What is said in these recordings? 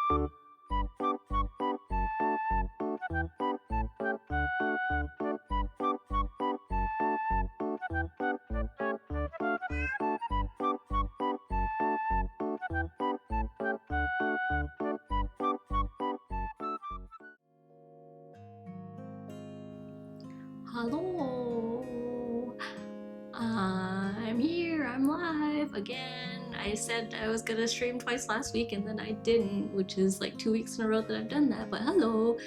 Hello, I'm here, I'm live again. I said I was gonna stream twice last week and then I didn't, which is like 2 weeks in a row that I've done that, but hello.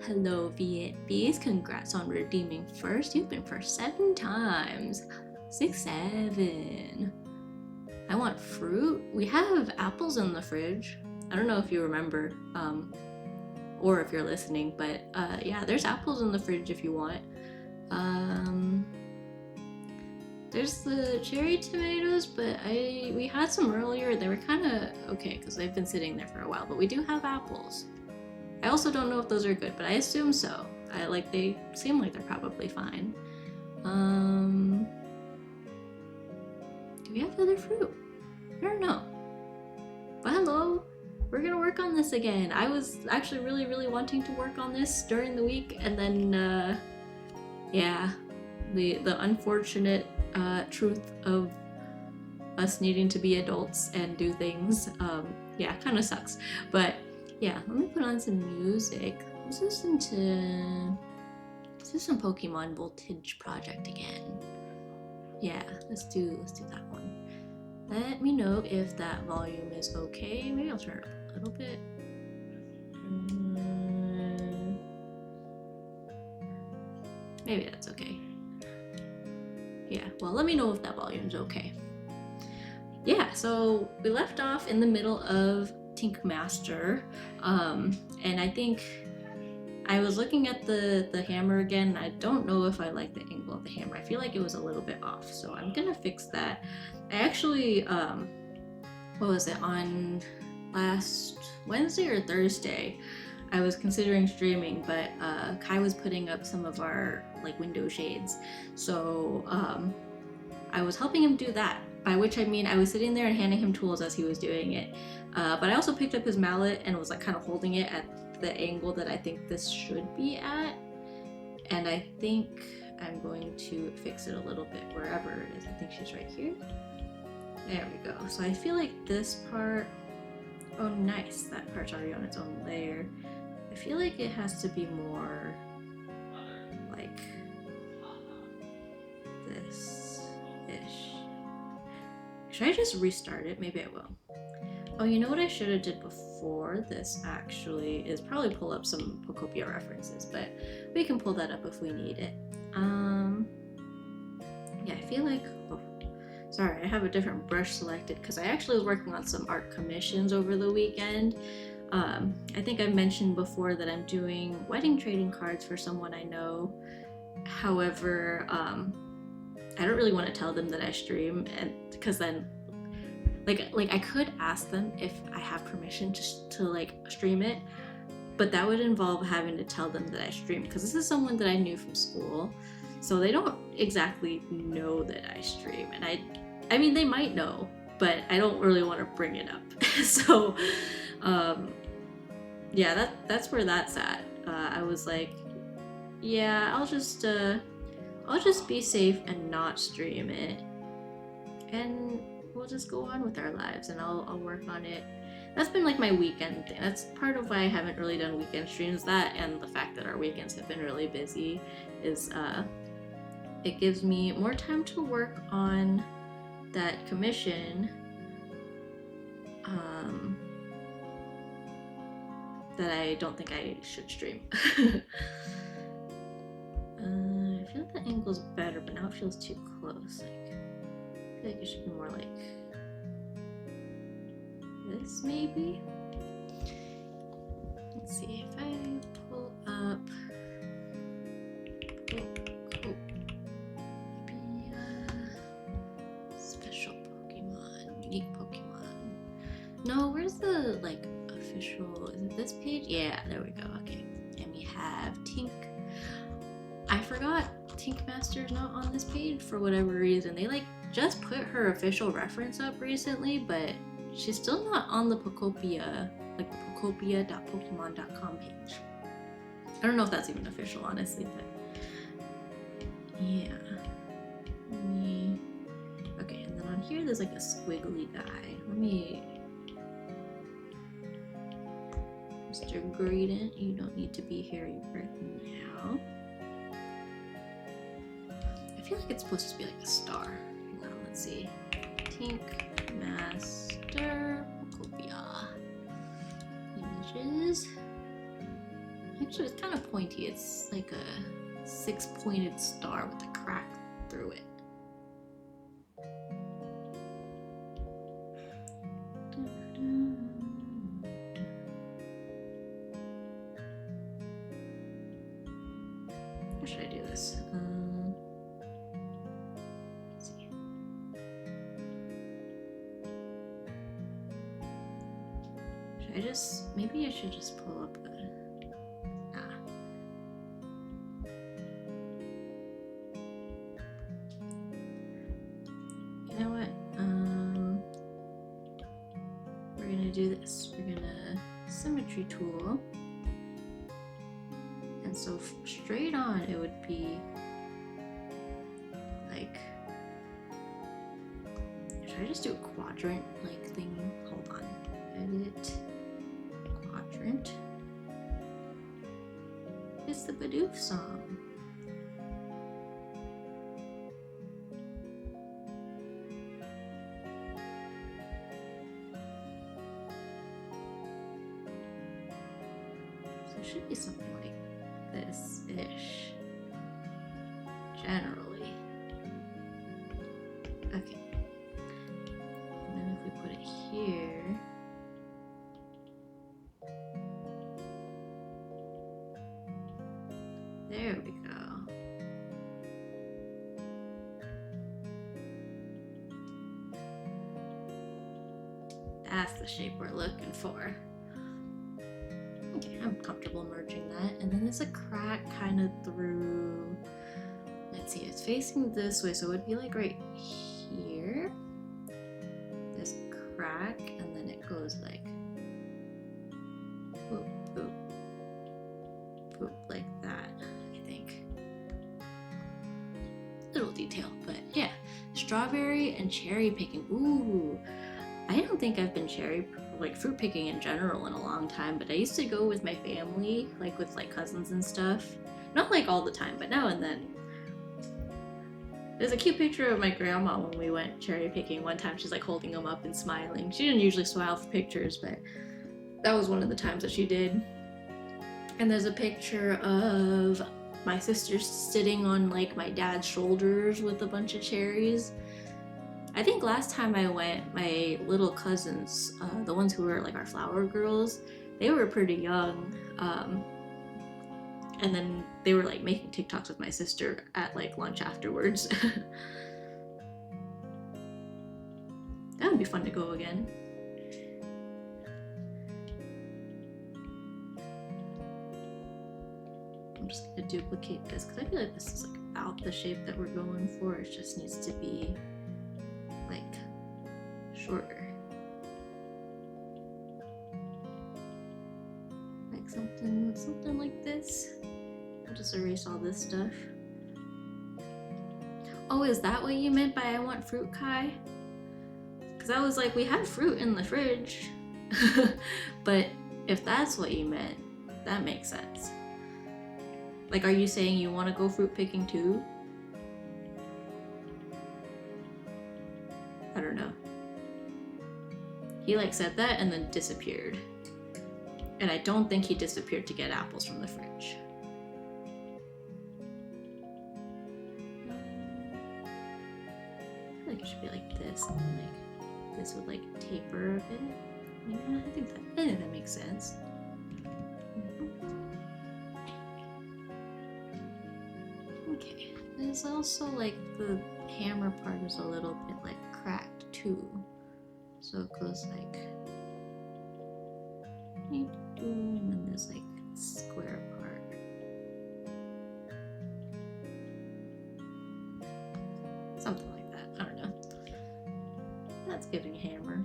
Hello, VFBs, congrats on redeeming first. You've been first 7 times. 6, 7. I want fruit. We have apples in the fridge. I don't know if you remember, or if you're listening, but yeah, there's apples in the fridge if you want. There's the cherry tomatoes, but we had some earlier. They were kind of okay because they've been sitting there for a while, but we do have apples. I also don't know if those are good, but I assume so. They seem like they're probably fine. Do we have other fruit? I don't know. But hello, we're gonna work on this again. I was actually really wanting to work on this during the week, and then yeah, the unfortunate truth of us needing to be adults and do things, yeah, kind of sucks. But yeah, let me put on some music. Let's listen to some Pokemon Voltage Project again. Yeah, let's do that one. Let me know if that volume is okay. Maybe I'll turn it up a little bit. Maybe that's okay. Yeah, well, let me know if that volume's okay. Yeah, so we left off in the middle of Tink Master, and I think I was looking at the hammer again. I don't know if I like the angle of the hammer. I feel like it was a little bit off, so I'm gonna fix that. I actually, what was it, on last Wednesday or Thursday, I was considering streaming, but Kai was putting up some of our window shades, so I was helping him do that, by which I mean I was sitting there and handing him tools as he was doing it, but I also picked up his mallet and was kind of holding it at the angle that I think this should be at, and I think I'm going to fix it a little bit wherever it is. I think she's right here. There we go. So I feel like this part, oh nice, that part's already on its own layer. I feel like it has to be more like this-ish. Should I just restart it? Maybe I will. Oh, you know what I should have did before this actually is probably pull up some Pokopia references, but we can pull that up if we need it. Yeah, I feel like, oh, sorry, I have a different brush selected because I actually was working on some art commissions over the weekend. I think I mentioned before that I'm doing wedding trading cards for someone I know. However, I don't really want to tell them that I stream, and because then I could ask them if I have permission to stream it, but that would involve having to tell them that I stream, because this is someone that I knew from school, so they don't exactly know that I stream, and I mean they might know, but I don't really want to bring it up. So yeah, that's where that's at. I was like, yeah, I'll just be safe and not stream it, and we'll just go on with our lives, and I'll work on it. That's been my weekend thing. That's part of why I haven't really done weekend streams. That and the fact that our weekends have been really busy is it gives me more time to work on that commission that I don't think I should stream. I feel like the angle's better, but now it feels too close. I feel like it should be more like this, maybe? Let's see if I pull up special Pokemon, unique Pokemon. No, where's the official, is it this page? Yeah, there we go, okay. And we have Tink. I forgot Tink Master's not on this page for whatever reason. They just put her official reference up recently, but she's still not on the Pokopia like the Pokopia.pokemon.com page. I don't know if that's even official, honestly, but yeah. Okay, and then on here there's like a squiggly guy. Let me... Mr. Gradient, you don't need to be here right now. I feel like it's supposed to be like a star. Now, let's see. Tink Master Pokopia. Images. Actually, it's kind of pointy. It's like a 6-pointed star with a crack through it. How should I do this? Let's see. Should I just... Maybe I should just pull up a... You know what? We're gonna do this. We're gonna symmetry tool. And so straight on it would be like, should I just do a quadrant like thing? Hold on. Edit quadrant. It's the Bidoof song. So it should be something like this-ish, generally. Okay. And then if we put it here, there we go. That's the shape we're looking for. Okay, I'm comfortable merging that. And then there's a crack kind of through, let's see, it's facing this way, so it would be like right here. There's a crack, and then it goes like, boop, boop, boop, like that, I think. Little detail, but yeah. Strawberry and cherry picking. Ooh, I don't think I've been fruit picking in general in a long time, but I used to go with my family, like with like cousins and stuff. Not like all the time, but now and then. There's a cute picture of my grandma when we went cherry picking one time. She's like holding them up and smiling. She didn't usually smile for pictures, but that was one of the times that she did. And there's a picture of my sister sitting on like my dad's shoulders with a bunch of cherries. I think last time I went, my little cousins, the ones who were like our flower girls, they were pretty young. And then they were like making TikToks with my sister at like lunch afterwards. That would be fun to go again. I'm just gonna duplicate this because I feel like this is like about the shape that we're going for. It just needs to be like shorter. Like something like this. I'll just erase all this stuff. Oh, is that what you meant by I want fruit, Kai? Because I was like, we had fruit in the fridge. But if that's what you meant, that makes sense. Like, are you saying you want to go fruit picking too? I don't know. He like said that and then disappeared. And I don't think he disappeared to get apples from the fridge. I feel like it should be like this, and then like this would like taper a bit. Yeah, I think that makes sense. Okay, there's also like the hammer part is a little bit like cracked too, so it goes like, and then there's like square part. Something like that, I don't know. That's giving hammer.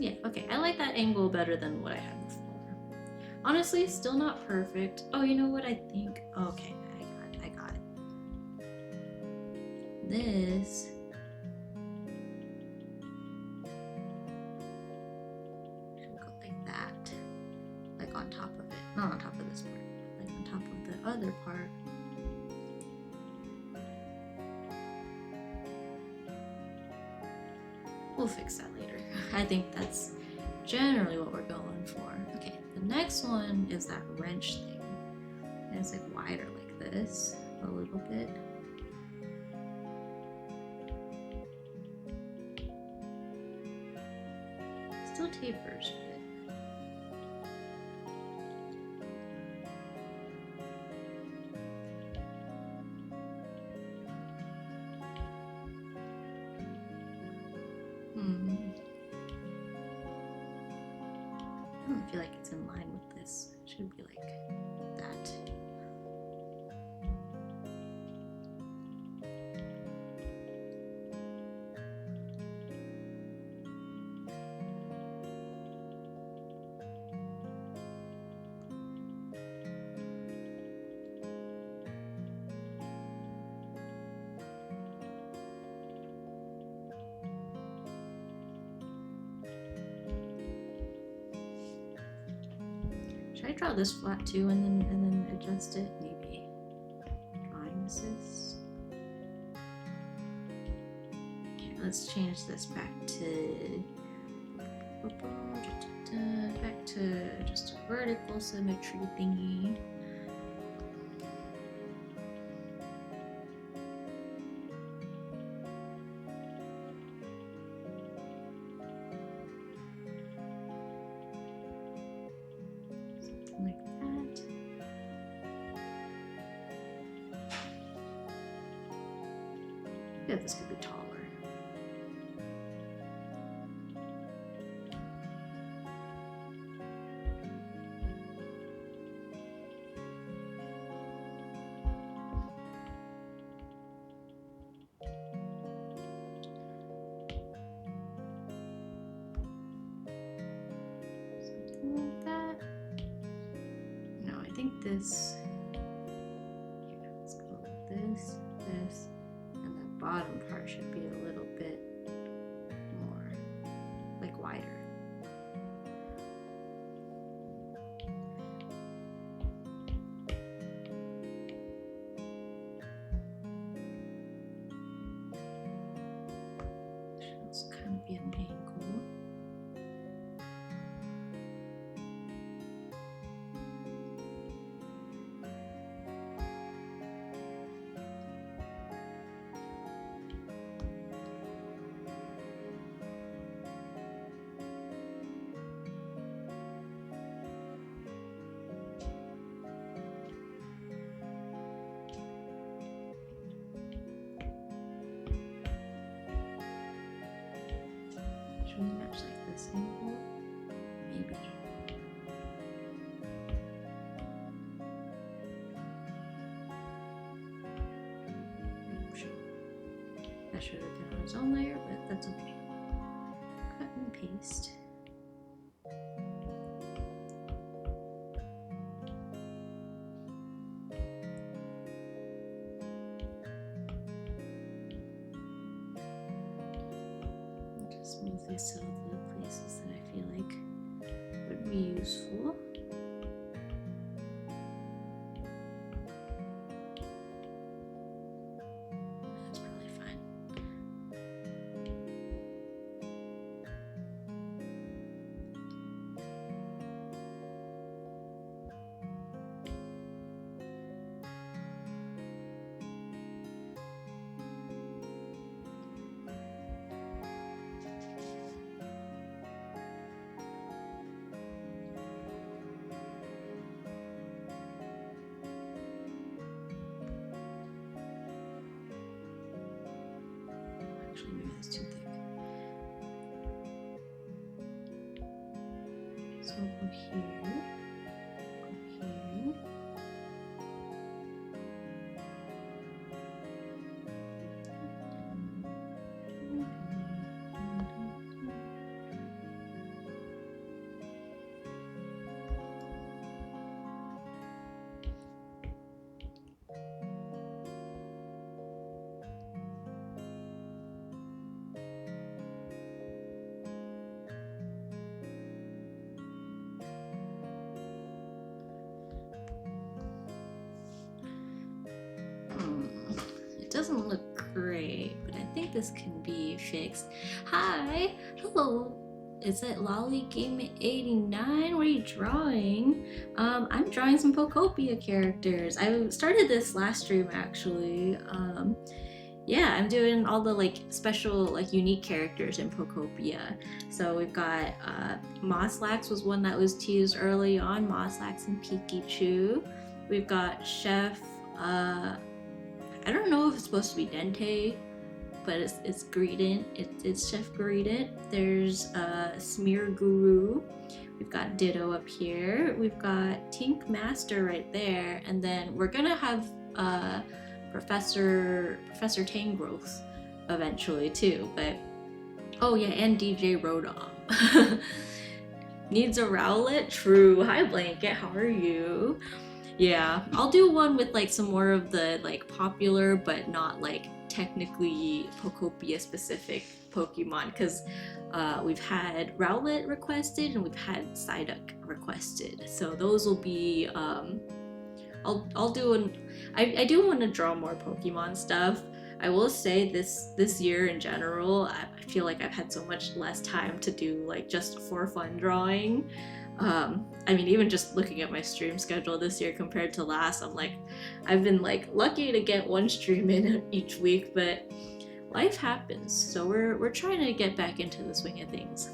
Yeah, okay, I like that angle better than what I had before. Honestly, still not perfect. Oh, you know what I think? Okay, I got it. This should go like that. Like on top of it. Not on top of this part, like on top of the other part. We'll fix that later. I think that's generally what we're going for. Okay, the next one is that wrench thing. And it's like wider like this, a little bit. Still tapers, but I don't feel like it's in line with this. It should be like that. Should I draw this flat too and then adjust it? Maybe. Drawing assist. Okay, let's change this back to just a vertical symmetry thingy. Like that. Yeah, this could be taller. Something like that. No, I think this. Yeah, let's go with this, and the bottom part should be a little bit more, like wider. Should also kind of be an angle. Should we match like this angle? Maybe. That should have been on its own layer, but that's okay. Cut and paste. Just move this to the places that I feel like would be useful. That's probably fine. Actually, maybe that's too thick. So go here, go here. doesn't look great, but I think this can be fixed. Hi, hello. Is it Lolly Game 89? What are you drawing? I'm drawing some Pokopia characters. I started this last stream actually. Yeah, I'm doing all the like special, like unique characters in Pokopia. So we've got Moslax was one that was teased early on, Moslax and Pikachu. We've got Chef, I don't know if it's supposed to be Dente, but it's Greedent. It's Chef Greedent. There's Smear Guru. We've got Ditto up here. We've got Tink Master right there, and then we're gonna have Professor Tangrowth eventually too. But oh yeah, and DJ Rodom. Needs a Rowlet? True. Hi Blanket, how are you? Yeah, I'll do one with like some more of the like popular but not like technically Pokopia specific Pokemon, because we've had Rowlet requested and we've had Psyduck requested. So those will be I'll do an I do want to draw more Pokemon stuff. I will say this year in general, I feel like I've had so much less time to do like just for fun drawing. I mean, even just looking at my stream schedule this year compared to last, I'm like, I've been like lucky to get one stream in each week, but life happens. So we're trying to get back into the swing of things.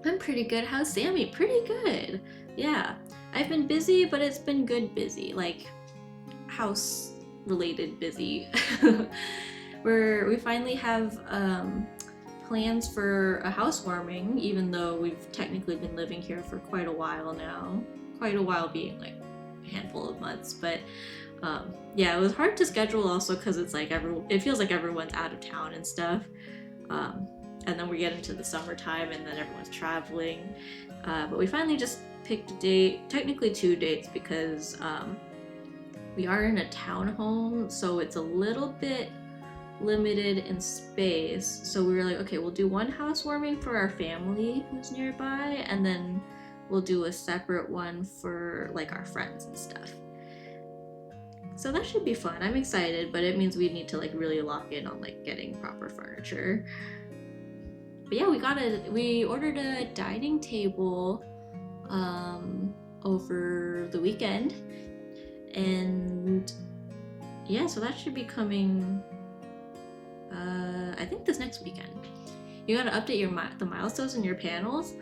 I'm pretty good. How's Sammy? Pretty good. Yeah, I've been busy, but it's been good busy, like house related busy. We finally have plans for a housewarming, even though we've technically been living here for quite a while now. Quite a while being like a handful of months, but yeah, it was hard to schedule also because it's like it feels like everyone's out of town and stuff. And then we get into the summertime and then everyone's traveling. But we finally just picked a date, technically 2 dates, because we are in a townhome, so it's a little bit limited in space. So we were like, okay, we'll do one housewarming for our family who's nearby, and then we'll do a separate one for like our friends and stuff. So that should be fun. I'm excited, but it means we need to like really lock in on like getting proper furniture. But yeah, we ordered a dining table over the weekend, and yeah, so that should be coming I think this next weekend. You gotta update the milestones in your panels.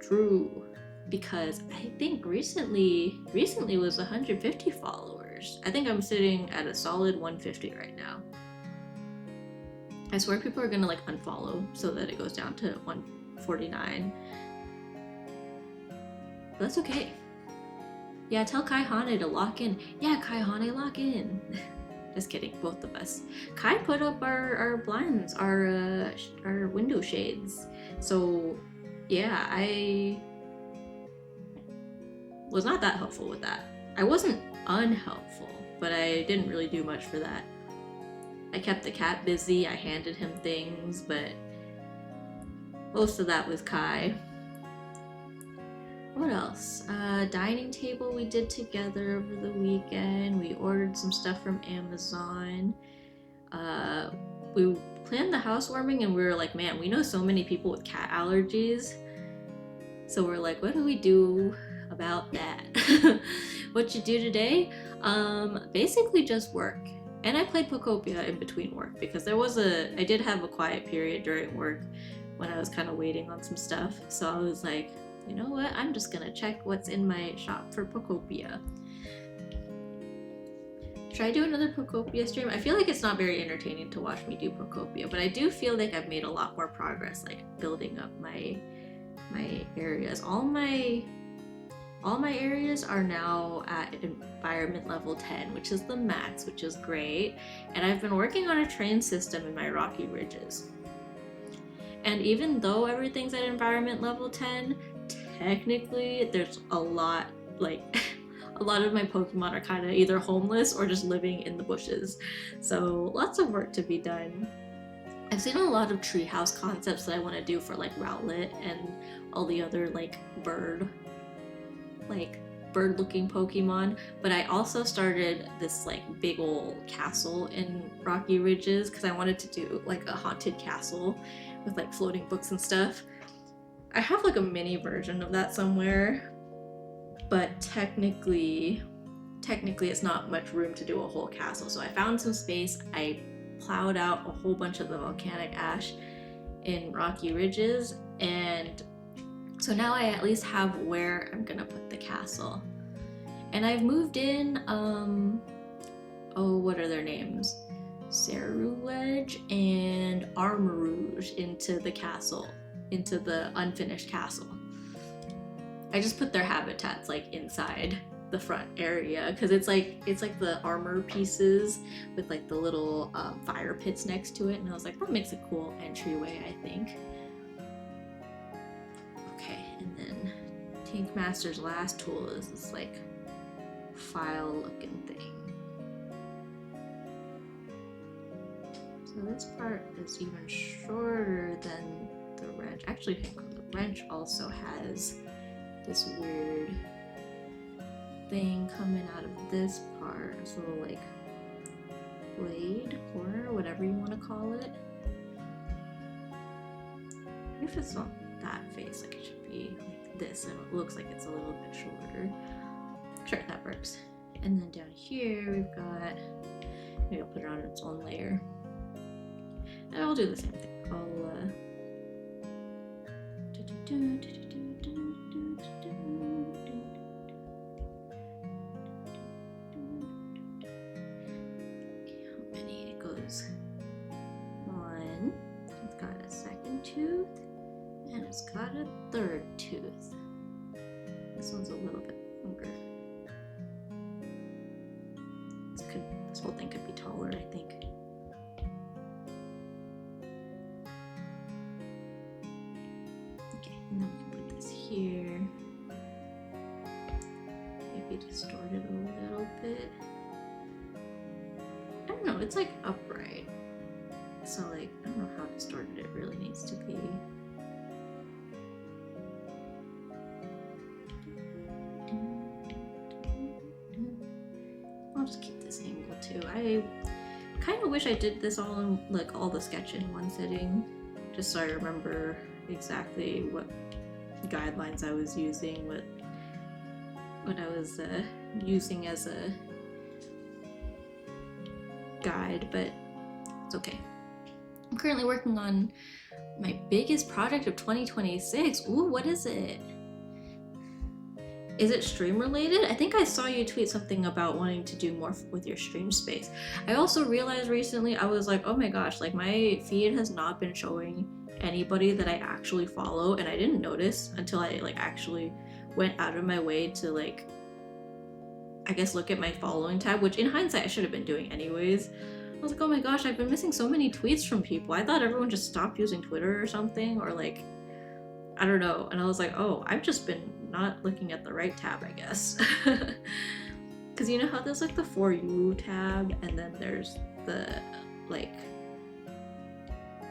True, because I think recently was 150 followers. I think I'm sitting at a solid 150 right now. I swear people are gonna like unfollow so that it goes down to 149. But that's okay. Yeah, tell Kai Hane to lock in. Yeah, Kai Hane, lock in. Just kidding, both of us. Kai put up our blinds, our window shades. So yeah, I was not that helpful with that. I wasn't unhelpful, but I didn't really do much for that. I kept the cat busy, I handed him things, but most of that was Kai. What else? Dining table we did together over the weekend. We ordered some stuff from Amazon. We planned the housewarming and we were like, man, we know so many people with cat allergies. So we're like, what do we do about that? What you do today? Basically just work. And I played Pokopia in between work because I did have a quiet period during work when I was kind of waiting on some stuff. So I was like, you know what? I'm just gonna check what's in my shop for Pokopia. Should I do another Pokopia stream? I feel like it's not very entertaining to watch me do Pokopia, but I do feel like I've made a lot more progress, like building up my areas. All my areas are now at environment level 10, which is the max, which is great. And I've been working on a train system in my rocky ridges. And even though everything's at environment level 10, technically there's a lot, like a lot of my Pokemon are kind of either homeless or just living in the bushes. So lots of work to be done. I've seen a lot of treehouse concepts that I want to do for like Rowlet and all the other like bird bird looking Pokemon, but I also started this like big old castle in Rocky Ridges because I wanted to do like a haunted castle with like floating books and stuff. I have like a mini version of that somewhere, but technically it's not much room to do a whole castle. So I found some space, I plowed out a whole bunch of the volcanic ash in Rocky Ridges, and so now I at least have where I'm gonna put the castle. And I've moved in, what are their names? Ceruledge and Armarouge into the castle, into the unfinished castle. I just put their habitats like inside the front area because it's like the armor pieces with like the little fire pits next to it, and I was like, that makes a cool entryway, I think. Okay, and then Tank Master's last tool is this like file looking thing. So this part is even shorter than the wrench. Actually, the wrench also has this weird thing coming out of this part. This little like blade, corner, whatever you want to call it. If it's not that face, like it should be like this, and it looks like it's a little bit shorter. Sure, that works. And then down here we've got, maybe I'll put it on its own layer. And I'll do the same thing. How many it goes? One. It's got a second tooth, and it's got a third tooth. This one's a little bit longer. This whole thing could be taller, I think. Okay, and then we can put this here. Maybe distort it a little bit. I don't know, it's like upright. So like, I don't know how distorted it really needs to be. I'll just keep this angle too. I kind of wish I did this all in, like all the sketch in one sitting, just so I remember exactly what guidelines I was using, what I was using as a guide, but it's okay. I'm currently working on my biggest project of 2026. Ooh, what is it? Is it stream related? I think I saw you tweet something about wanting to do more with your stream space. I also realized recently, I was like, oh my gosh, like my feed has not been showing anybody that I actually follow, and I didn't notice until I like actually went out of my way to like, I guess, look at my following tab, which in hindsight I should have been doing anyways. I was like, oh my gosh, I've been missing so many tweets from people. I thought everyone just stopped using Twitter or something, or like, I don't know. And I was like, oh, I've just been not looking at the right tab, I guess. Because you know how there's like the For You tab, and then there's the like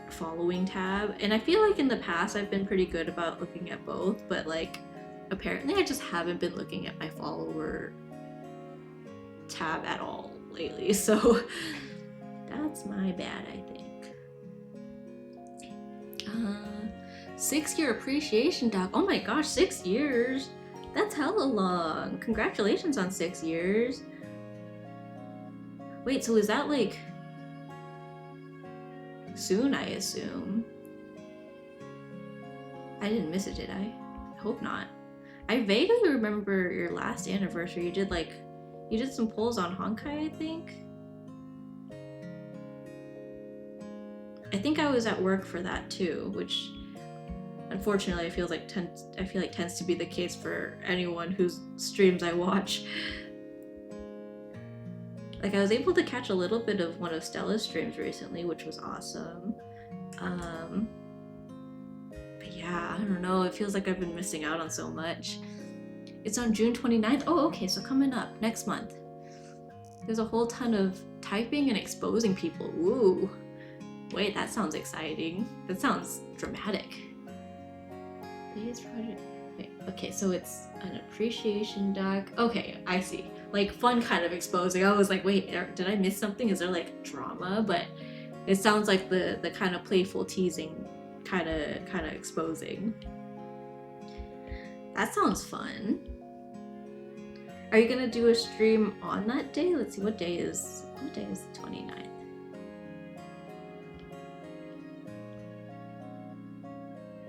following tab. And I feel like in the past I've been pretty good about looking at both, but like apparently I just haven't been looking at my follower tab at all lately. So that's my bad, I think. 6-year appreciation doc. Oh my gosh, 6 years. That's hella long. Congratulations on 6 years. Wait, so is that like soon, I assume? I didn't miss it, did I? I hope not. I vaguely remember your last anniversary. You did some polls on Honkai, I think. I think I was at work for that too, which unfortunately I feel like tends to be the case for anyone whose streams I watch. Like I was able to catch a little bit of one of Stella's streams recently, which was awesome. But yeah, I don't know, it feels like I've been missing out on so much. It's on June 29th. Oh, okay, so coming up next month. There's a whole ton of typing and exposing people. Ooh. Wait, that sounds exciting. That sounds dramatic. Biggest project. Wait, okay, so it's an appreciation deck. Okay, I see. Like fun kind of exposing. I was like, wait, did I miss something? Is there like drama? But it sounds like the kind of playful teasing kind of exposing. That sounds fun. Are you gonna do a stream on that day? Let's see, what day is the 29th?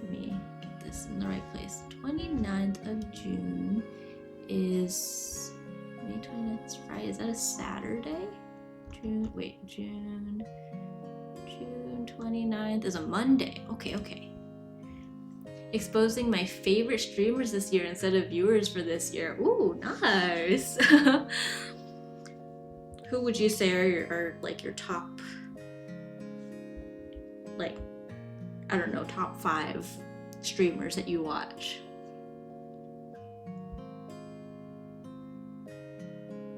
Let me get this in the right place. 29th of June is May 29th, Friday. Is that a Saturday? June 29th is a Monday. Okay. Exposing my favorite streamers this year instead of viewers for this year. Ooh, nice. Who would you say are like your top, like, I don't know, top 5 streamers that you watch?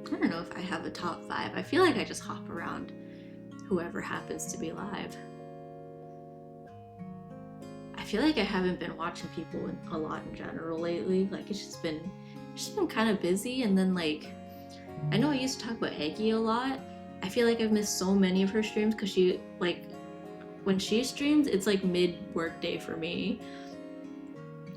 I don't know if I have a top 5. I feel like I just hop around whoever happens to be live. I feel like I haven't been watching people a lot in general lately. Like it's just been kind of busy. And then like, I know I used to talk about Eggie a lot. I feel like I've missed so many of her streams because she, like, when she streams, it's like mid-work day for me.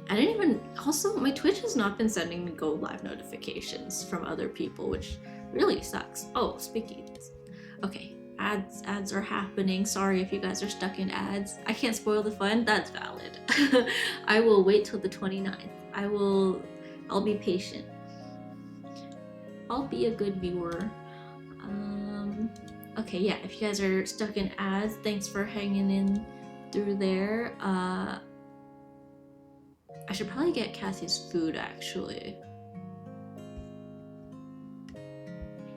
I didn't even, also my Twitch has not been sending me go live notifications from other people, which really sucks. Oh, speaking of this, okay, ads are happening. Sorry if you guys are stuck in ads. I can't spoil the fun, that's valid. I will wait till the 29th. I'll be patient. I'll be a good viewer. Okay, yeah, if you guys are stuck in ads, thanks for hanging in through there. I should probably get Cassie's food, actually.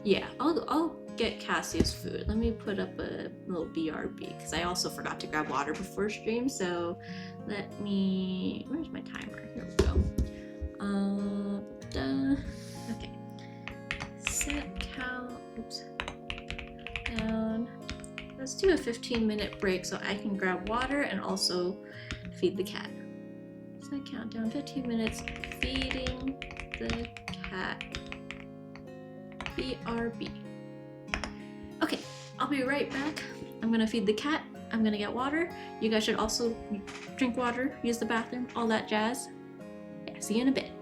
Yeah, I'll get Cassie's food. Let me put up a little BRB, because I also forgot to grab water before stream, so let me... Where's my timer? Here we go. Okay. Set count... Oops. Down. Let's do a 15-minute break so I can grab water and also feed the cat. Set countdown, 15 minutes, feeding the cat. BRB. Okay, I'll be right back. I'm gonna feed the cat. I'm gonna get water. You guys should also drink water, use the bathroom, all that jazz. Yeah, see you in a bit.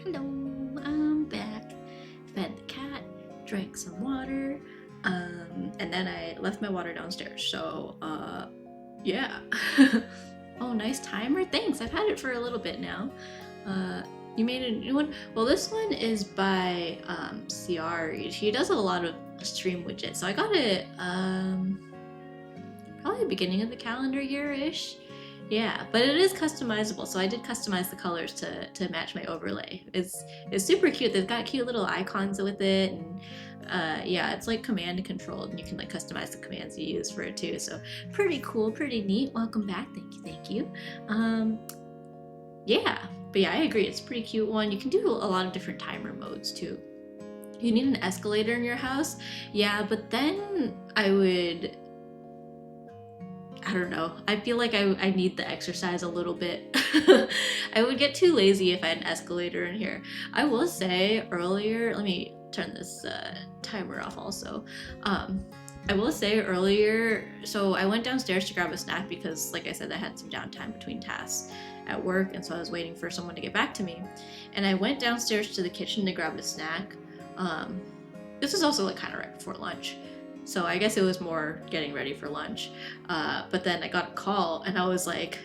Hello, I'm back. Fed the cat, drank some water, and then I left my water downstairs. So, yeah. Oh, nice timer. Thanks. I've had it for a little bit now. You made a new one? Well, this one is by Ciari. She does a lot of stream widgets. So I got it probably the beginning of the calendar year-ish. Yeah, but it is customizable, so I did customize the colors to match my overlay. It's super cute. They've got cute little icons with it, and yeah, it's like command and controlled, and you can like customize the commands you use for it too. So pretty cool, pretty neat. Welcome back. Thank you. Yeah, but yeah, I agree. It's a pretty cute one. You can do a lot of different timer modes too. You need an escalator in your house, yeah, but then I don't know. I feel like I need the exercise a little bit. I would get too lazy if I had an escalator in here. I will say earlier, let me turn this timer off also. I will say earlier, so I went downstairs to grab a snack because, like I said, I had some downtime between tasks at work, and so I was waiting for someone to get back to me. And I went downstairs to the kitchen to grab a snack. This was also like kind of right before lunch. So I guess it was more getting ready for lunch. But then I got a call and I was like,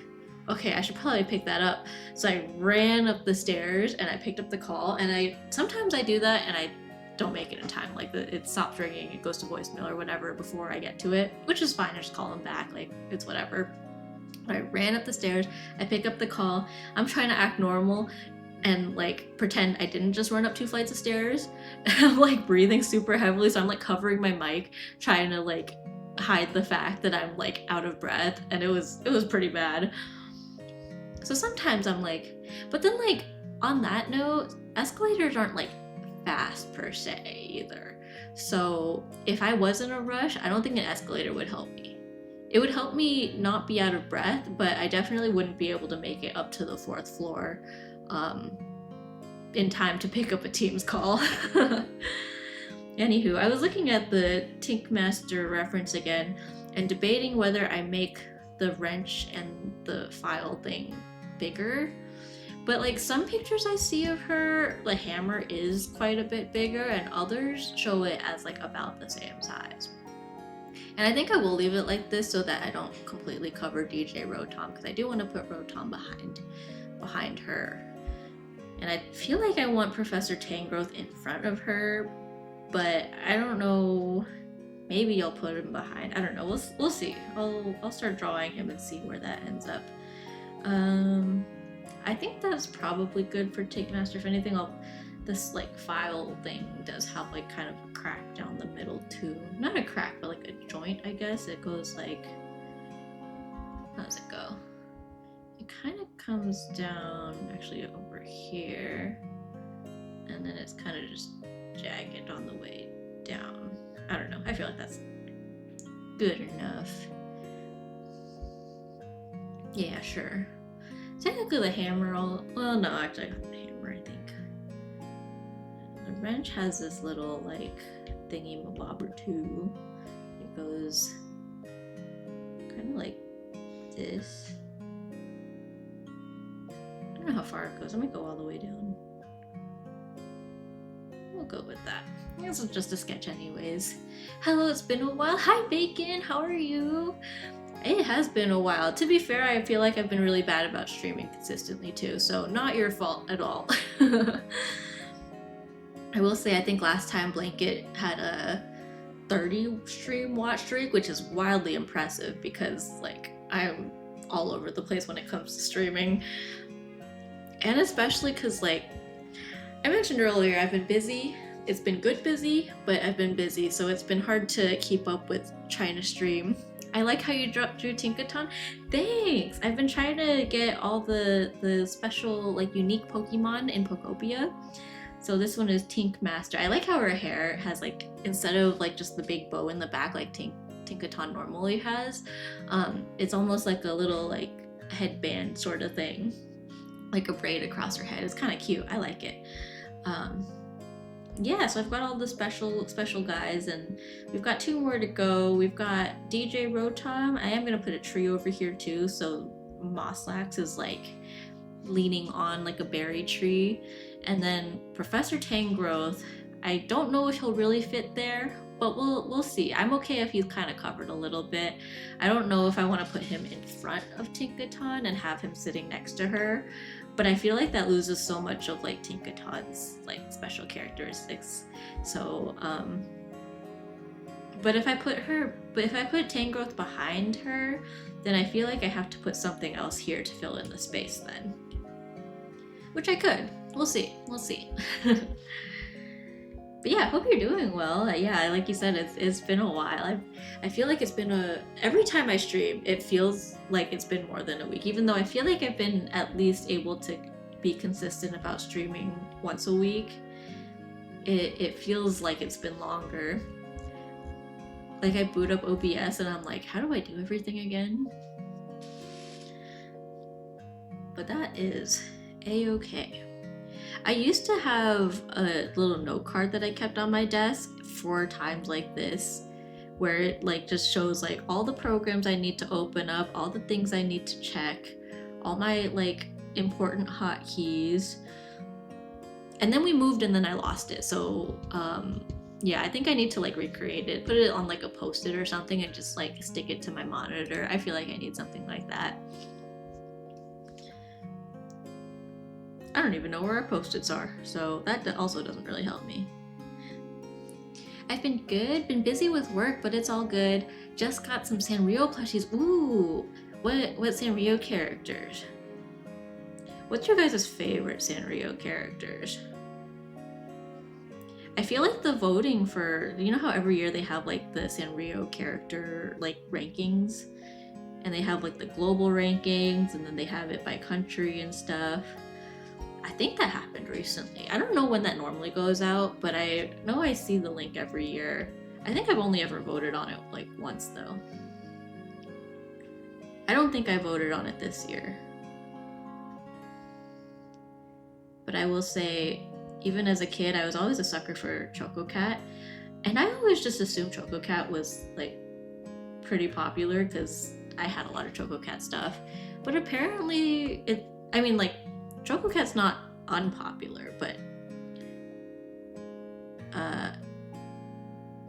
okay, I should probably pick that up. So I ran up the stairs and I picked up the call, and sometimes I do that and I don't make it in time. Like it stops ringing, it goes to voicemail or whatever before I get to it, which is fine. I just call them back, like it's whatever. I ran up the stairs, I pick up the call, I'm trying to act normal and like pretend I didn't just run up 2 flights of stairs. And I'm like breathing super heavily, so I'm like covering my mic, trying to like hide the fact that I'm like out of breath, and it was pretty bad. So sometimes I'm like, but then like on that note, escalators aren't like fast per se either. So if I was in a rush, I don't think an escalator would help me. It would help me not be out of breath, but I definitely wouldn't be able to make it up to the 4th floor in time to pick up a Teams call. Anywho, I was looking at the Tinkmaster reference again and debating whether I make the wrench and the file thing bigger. But like some pictures I see of her, the hammer is quite a bit bigger, and others show it as like about the same size. And I think I will leave it like this so that I don't completely cover DJ Rotom, because I do want to put Rotom behind her. And I feel like I want Professor Tangrowth in front of her, but I don't know. Maybe I'll put him behind. I don't know. We'll see. I'll start drawing him and see where that ends up. I think that's probably good for Tinkmaster. If anything, this like file thing does have like kind of a crack down the middle too. Not a crack, but like a joint, I guess. It goes like, how does it go? It kind of comes down actually over here, and then it's kind of just jagged on the way down. I don't know. I feel like that's good enough. Yeah, sure. Technically the hammer, well no, actually I got the hammer, I think. The wrench has this little like thingy-mabobber too. It goes kind of like this. I don't know how far it goes. I might go all the way down. We'll go with that. This is just a sketch anyways. Hello, it's been a while. Hi Bacon, how are you? It has been a while. To be fair, I feel like I've been really bad about streaming consistently too, so not your fault at all. I will say, I think last time Blanket had a 30 stream watch streak, which is wildly impressive because like I'm all over the place when it comes to streaming. And especially because like I mentioned earlier, I've been busy. It's been good busy, but I've been busy, so it's been hard to keep up with trying to stream. I like how you drew Tinkaton. Thanks! I've been trying to get all the special, like, unique Pokemon in Pokopia. So this one is Tinkmaster. I like how her hair has, like, instead of, like, just the big bow in the back like Tinkaton normally has, it's almost like a little, like, headband sort of thing. Like a braid across her head. It's kind of cute. I like it. Yeah, so I've got all the special guys, and we've got 2 more to go. We've got DJ Rotom. I am gonna put a tree over here too, so Mosslax is like leaning on like a berry tree, And then Professor Tangrowth, I don't know if he'll really fit there, but we'll see. I'm okay if he's kind of covered a little bit. I don't know if I want to put him in front of Tinkaton and have him sitting next to her, but I feel like that loses so much of like Tinkaton's like special characteristics. So but if I put Tangrowth behind her, then I feel like I have to put something else here to fill in the space then. Which I could. We'll see. But yeah, I hope you're doing well. Yeah, like you said, it's been a while. I feel like it's been every time I stream, it feels like it's been more than a week, even though I feel like I've been at least able to be consistent about streaming once a week. It feels like it's been longer. Like I boot up OBS and I'm like, how do I do everything again? But that is a-okay. I used to have a little note card that I kept on my desk for times like this, where it like just shows like all the programs I need to open up, all the things I need to check, all my like important hotkeys. And then we moved and then I lost it. So yeah, I think I need to like recreate it, put it on like a post-it or something and just like stick it to my monitor. I feel like I need something like that. I don't even know where our post-its are, so that also doesn't really help me. I've been good, been busy with work, but it's all good. Just got some Sanrio plushies. Ooh, what Sanrio characters? What's your guys' favorite Sanrio characters? I feel like the voting for, you know how every year they have like the Sanrio character like rankings? And they have like the global rankings and then they have it by country and stuff. I think that happened recently. I don't know when that normally goes out, but I know I see the link every year. I think I've only ever voted on it like once though. I don't think I voted on it this year. But I will say, even as a kid, I was always a sucker for Choco Cat. And I always just assumed Choco Cat was like pretty popular because I had a lot of Choco Cat stuff. But apparently Choco Cat's not unpopular, but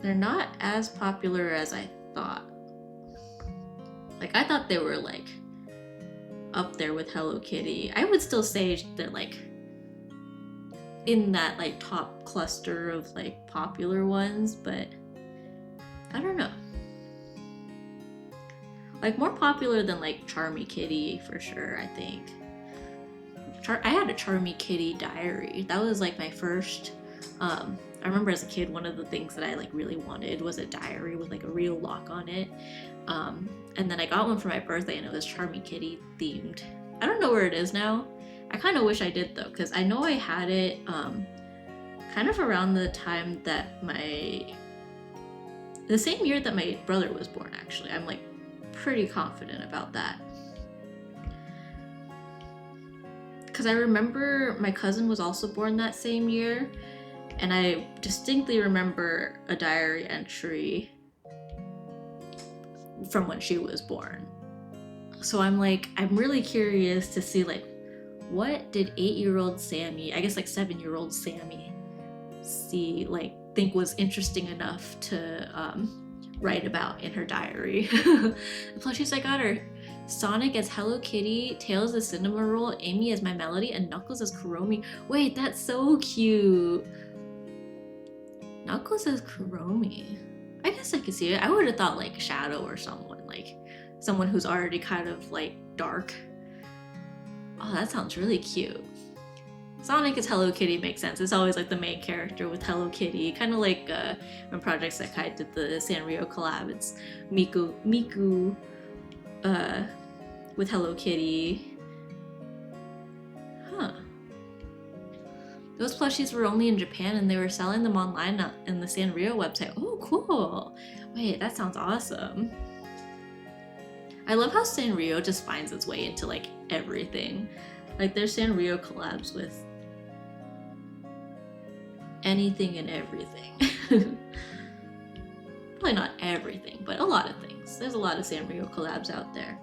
they're not as popular as I thought. Like I thought they were like up there with Hello Kitty. I would still say they're like in that like top cluster of like popular ones, but I don't know. Like more popular than like Charmy Kitty for sure, I think. I had a Charmy Kitty diary. That was like my first, I remember as a kid, one of the things that I like really wanted was a diary with like a real lock on it. And then I got one for my birthday and it was Charmy Kitty themed. I don't know where it is now. I kind of wish I did though, because I know I had it kind of around the time that the same year that my brother was born actually. I'm like pretty confident about that. Because I remember my cousin was also born that same year, and I distinctly remember a diary entry from when she was born. So I'm really curious to see like, what did 8-year-old Sammy, I guess like 7-year-old Sammy, think was interesting enough to write about in her diary. The plushies I got are Sonic as Hello Kitty, Tails as Cinema Roll, Amy as My Melody, and Knuckles as Kuromi. Wait, that's so cute. Knuckles as Kuromi. I guess I could see it. I would have thought like Shadow or someone who's already kind of like dark. Oh, that sounds really cute. Sonic as Hello Kitty makes sense. It's always like the main character with Hello Kitty. Kind of like when Project Sekai did the Sanrio collab. It's Miku with Hello Kitty. Huh. Those plushies were only in Japan and they were selling them online in the Sanrio website. Oh, cool. Wait, that sounds awesome. I love how Sanrio just finds its way into like everything. Like there's Sanrio collabs with anything and everything. Probably not everything, but a lot of things. There's a lot of Sanrio collabs out there.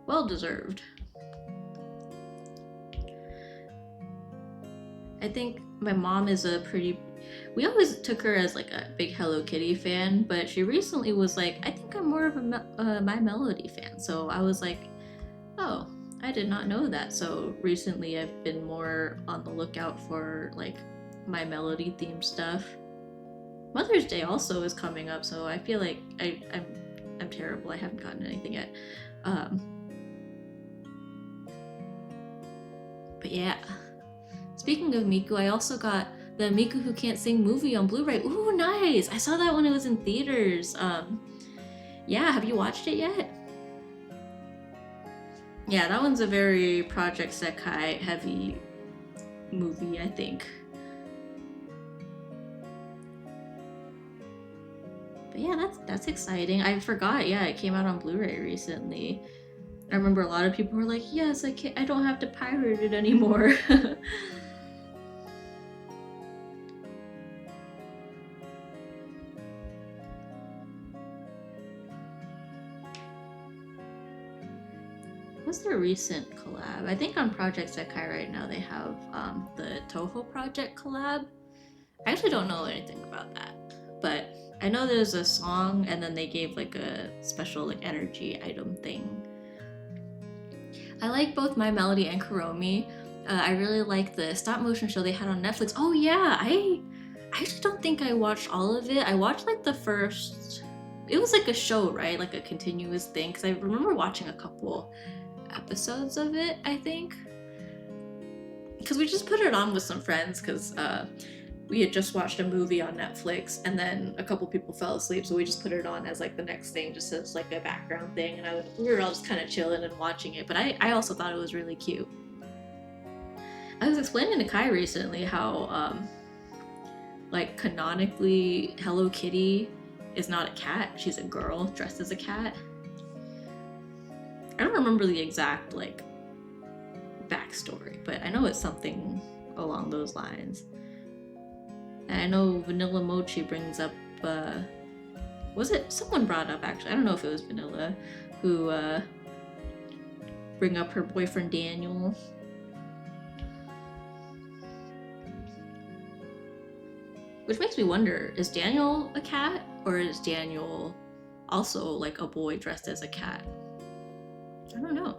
Well deserved. I think my mom is a pretty. We always took her as like a big Hello Kitty fan, but she recently was like, I think I'm more of a My Melody fan. So I was like, oh, I did not know that. So recently I've been more on the lookout for like My Melody themed stuff. Mother's Day also is coming up, so I feel like I'm terrible. I haven't gotten anything yet. Um, but yeah. Speaking of Miku, I also got the Miku Who Can't Sing movie on Blu-ray. Ooh, nice! I saw that when it was in theaters. Yeah, have you watched it yet? Yeah, that one's a very Project Sekai heavy movie, I think. But yeah, that's exciting. I forgot. Yeah, it came out on Blu-ray recently. I remember a lot of people were like, "Yes, I don't have to pirate it anymore." What's their recent collab? I think on Project Sekai right now they have the Toho Project collab. I actually don't know anything about that, but I know there's a song and then they gave like a special like energy item thing. I like both My Melody and Kuromi. I really like the stop motion show they had on Netflix. Oh yeah, I actually don't think I watched all of it. I watched like the first. It was like a show, right? Like a continuous thing. Because I remember watching a couple episodes of it, I think. Because we just put it on with some friends because we had just watched a movie on Netflix and then a couple people fell asleep, so we just put it on as like the next thing, just as like a background thing. And we were all just kind of chilling and watching it. But I also thought it was really cute. I was explaining to Kai recently how like canonically Hello Kitty is not a cat; she's a girl dressed as a cat. I don't remember the exact like backstory, but I know it's something along those lines. And I know Vanilla Mochi brings up, was it someone brought up actually? I don't know if it was Vanilla, who bring up her boyfriend Daniel. Which makes me wonder, is Daniel a cat or is Daniel also like a boy dressed as a cat? I don't know.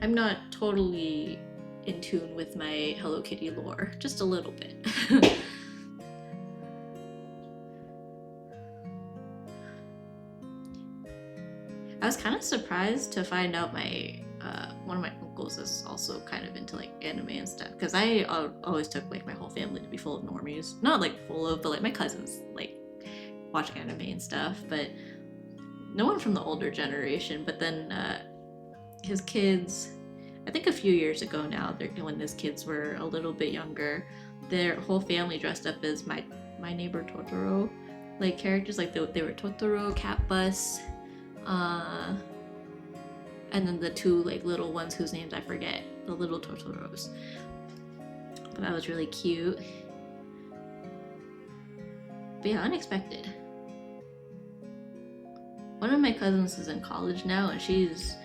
I'm not totally in tune with my Hello Kitty lore, just a little bit. I was kind of surprised to find out my one of my uncles is also kind of into like anime and stuff, because I always took like my whole family to be full of normies, not like full of, but like my cousins like watch anime and stuff, but no one from the older generation. But then his kids, I think a few years ago now, when his kids were a little bit younger, their whole family dressed up as my neighbor Totoro, like characters, like they were Totoro, Cat Bus, and then the two like little ones whose names I forget, the little Totoros. But that was really cute. But yeah, unexpected. One of my cousins is in college now, and she's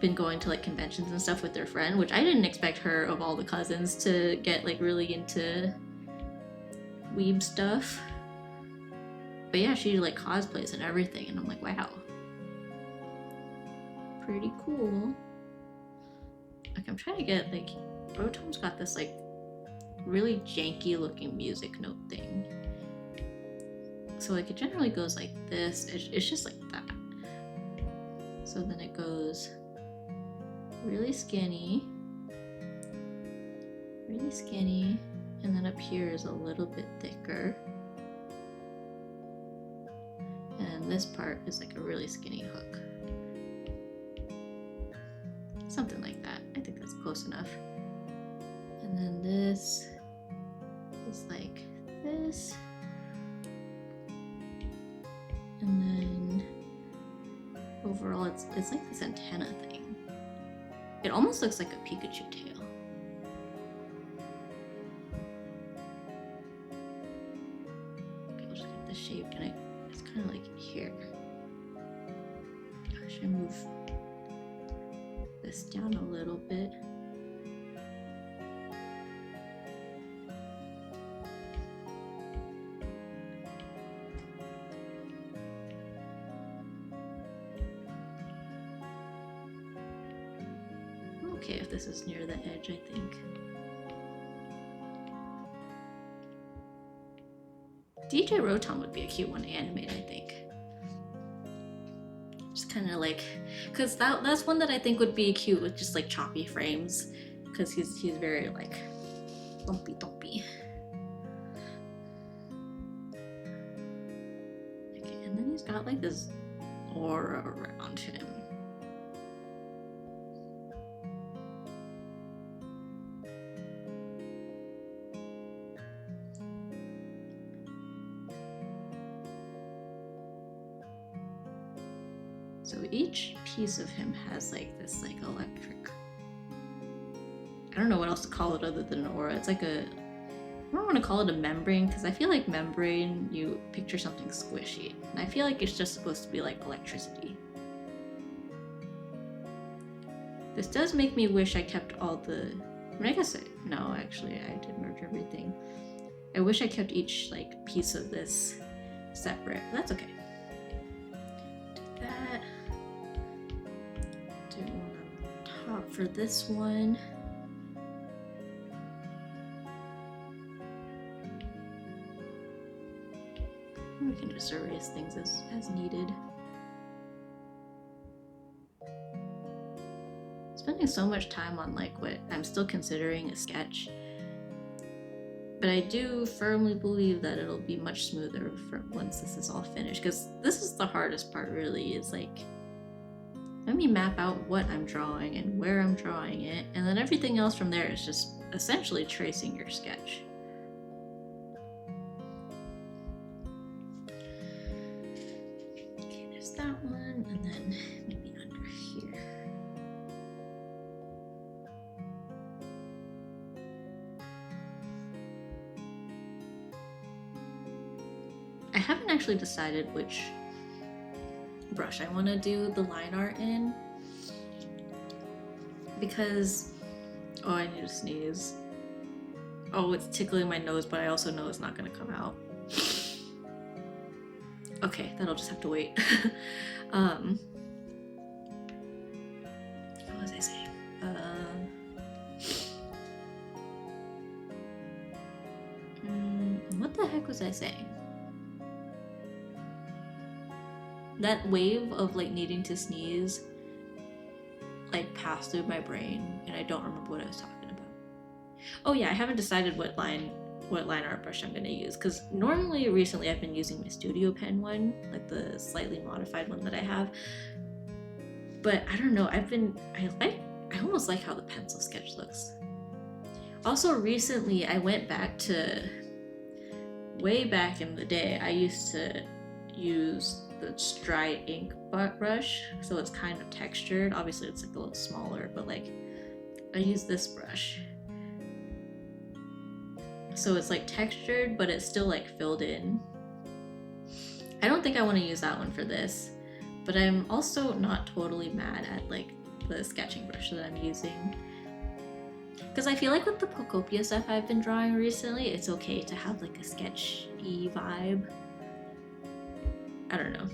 been going to like conventions and stuff with their friend, which I didn't expect her, of all the cousins, to get like really into weeb stuff. But yeah, she like cosplays and everything, and I'm like, wow, pretty cool. Like I'm trying to get like, Rotom's got this like really janky looking music note thing. So like it generally goes like this. It's just like that. So then it goes really skinny, and then up here is a little bit thicker. And this part is like a really skinny hook. Something like that. I think that's close enough. And then this is like this. And then overall it's like this antenna thing. It almost looks like a Pikachu tail. Okay, I'll just get the shape, and it's kind of like here. I should move this down a little bit. okay if this is near the edge, I think. DJ Rotom would be a cute one to animate, I think. Just kind of like, because that's one that I think would be cute with just like choppy frames, because he's very like lumpy. Okay, and then he's got like this aura around him. So each piece of him has like this like electric, I don't know what else to call it other than an aura. It's like a, I don't want to call it a membrane because I feel like membrane, you picture something squishy. And I feel like it's just supposed to be like electricity. This does make me wish I kept all the, I mean, I guess no, actually I did merge everything. I wish I kept each like piece of this separate, but that's okay. Do that. Do one on top for this one. We can just erase things as needed. Spending so much time on like what I'm still considering a sketch, but I do firmly believe that it'll be much smoother once this is all finished, because this is the hardest part really, is like, let me map out what I'm drawing and where I'm drawing it, and then everything else from there is just essentially tracing your sketch. Okay, there's that one, and then maybe under here. I haven't actually decided which brush I want to do the line art in, because, oh, I need to sneeze. Oh, it's tickling my nose, but I also know it's not going to come out. Okay, that'll just have to wait. What was I saying? What the heck was I saying? That wave of like needing to sneeze like passed through my brain, and I don't remember what I was talking about. Oh yeah, I haven't decided what line art brush I'm going to use, because normally recently I've been using my studio pen one, like the slightly modified one that I have, but I don't know, I almost like how the pencil sketch looks. Also recently I went back to, way back in the day, I used to use the dry ink brush, so it's kind of textured. Obviously it's like a little smaller, but like I use this brush, so it's like textured but it's still like filled in. I don't think I want to use that one for this, but I'm also not totally mad at like the sketching brush that I'm using, because I feel like with the Pokopia stuff I've been drawing recently, it's okay to have like a sketchy vibe. I don't know.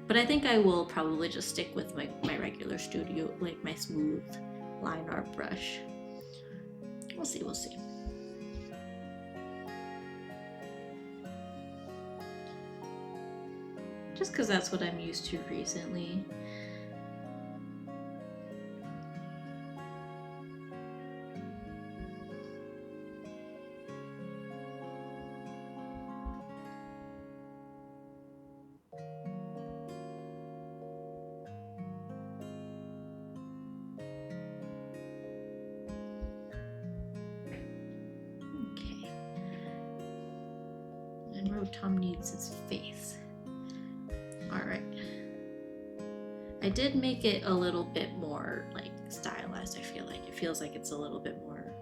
But I think I will probably just stick with my regular studio, like my smooth line art brush. We'll see. Just because that's what I'm used to recently. Tom needs his face. Alright. I did make it a little bit more like stylized, I feel like. It feels like it's a little bit more,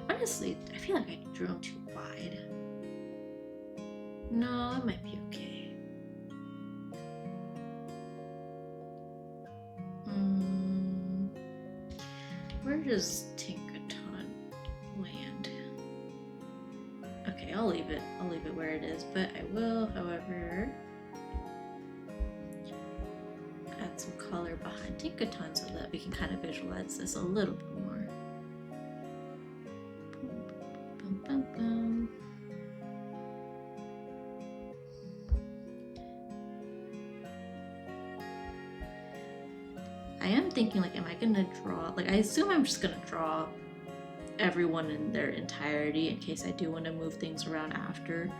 honestly, I feel like I drew him too wide. No, it might be okay. Where does Tinkaton land? Okay, I'll leave it where it is, but I will, however, add some color behind Tinkaton so that we can kind of visualize this a little bit more. Bum, bum, bum. I am thinking, like, am I gonna draw, like, I assume I'm just gonna draw everyone in their entirety in case I do want to move things around after.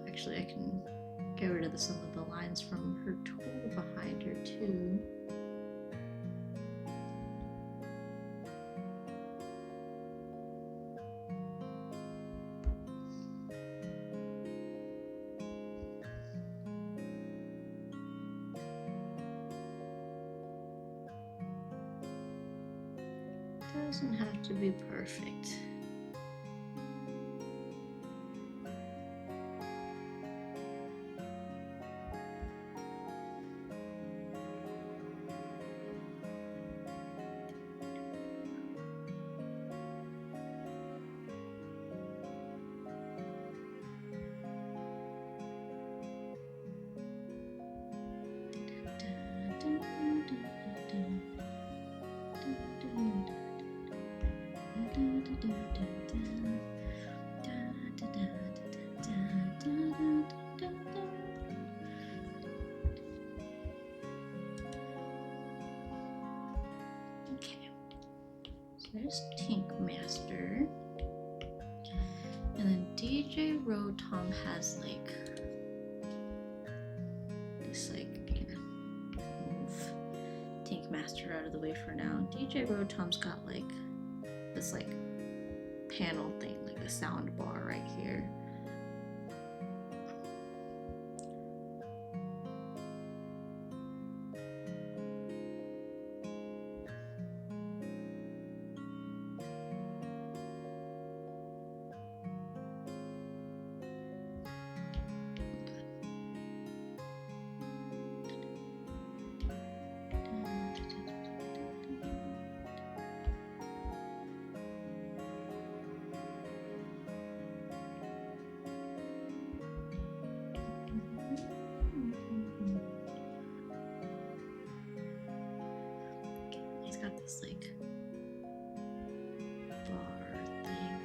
Actually, I can get rid of some of the lines from her tool behind her too. Doesn't have to be perfect. Okay, so there's Tink Master, and then DJ Rotom has like this, like, here, move Tink Master out of the way for now. DJ Rotom's got like this like panel thing, like a sound bar right here. He's got this like bar thing.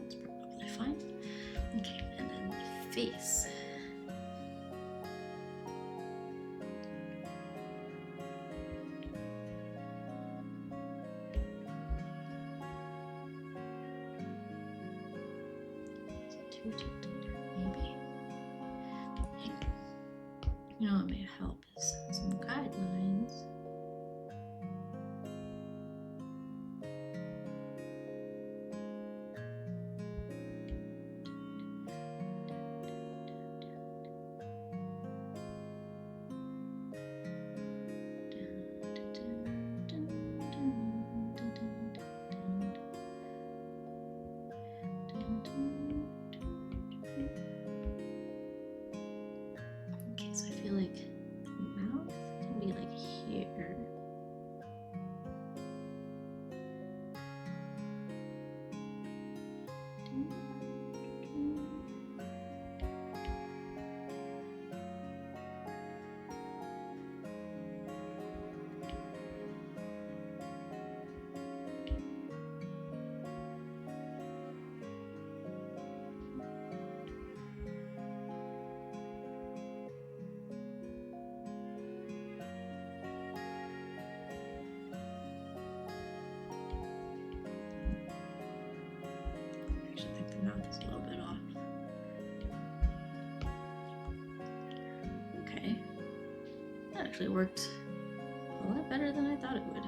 That's probably fine. Okay, and then the face. Maybe. You know what may help is some guidelines. actually worked a lot better than I thought it would.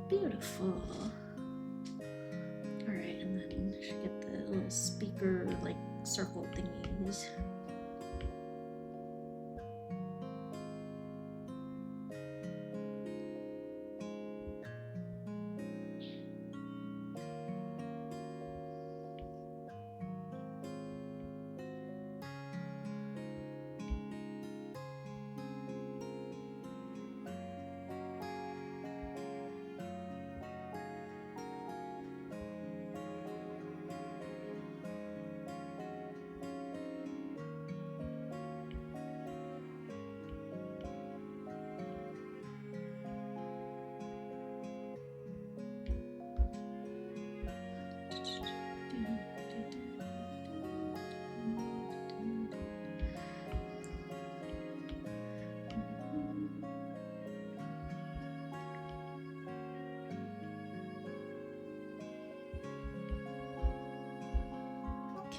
Beautiful. Alright, and then I should get the little speaker like circle thingies.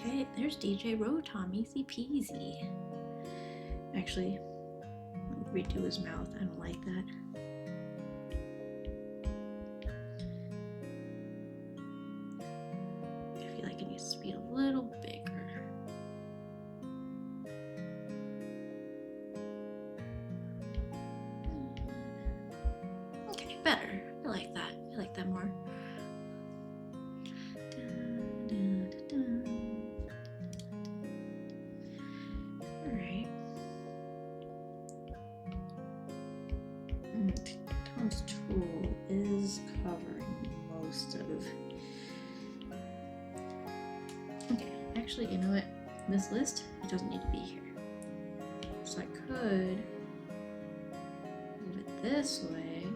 Okay, there's DJ Rotom, easy peasy. Actually, redo his mouth, I don't like that. I feel like it needs to be a little bigger. Okay, better. I like that. I like that more. Tom's tool is covering most of... Okay, actually, you know what? This list, it doesn't need to be here. So I could move it this way.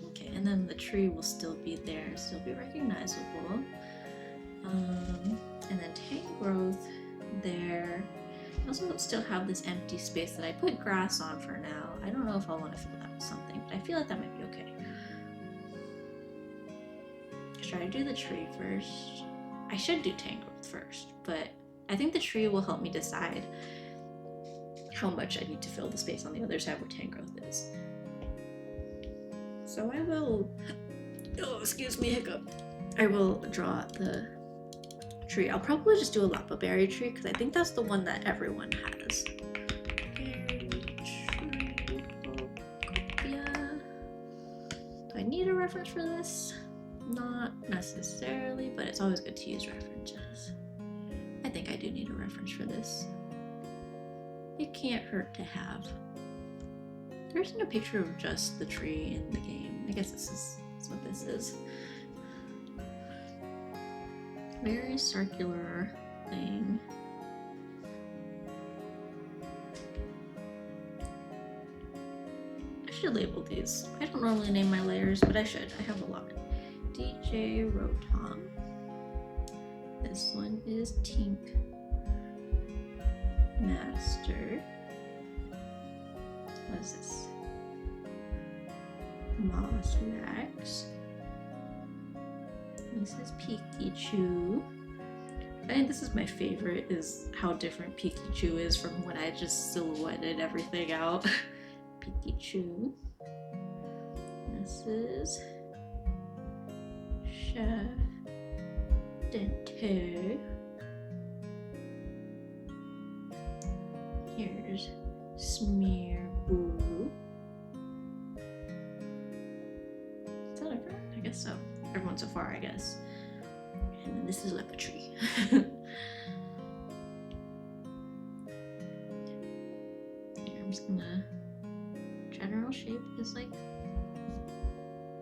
Okay, and then the tree will still be there, still be recognizable. And then Tangrowth there. I also still have this empty space that I put grass on for now. I don't know if I want to fill that with something, but I feel like that might be okay. Should I do the tree first? I should do Tangrowth first, but I think the tree will help me decide how much I need to fill the space on the other side where Tangrowth is. So I will, oh, excuse me, hiccup. I will draw the tree. I'll probably just do a Lapa Berry tree because I think that's the one that everyone has. Berry tree, Pokopia. Do I need a reference for this? Not necessarily, but it's always good to use references. I think I do need a reference for this. It can't hurt to have. There isn't a picture of just the tree in the game. I guess that's what this is. Very circular thing. I should label these. I don't normally name my layers, but I should. I have a lot. DJ Rotom. This one is Tink Master. What is this? Mossrax. This is Pikachu. I think this is my favorite, is how different Pikachu is from when I just silhouetted everything out. Pikachu. This is Dente. Here's Smearboo. Is that everyone? I guess so. Everyone so far, I guess. And then this is Lepetry. I'm just gonna... General shape is like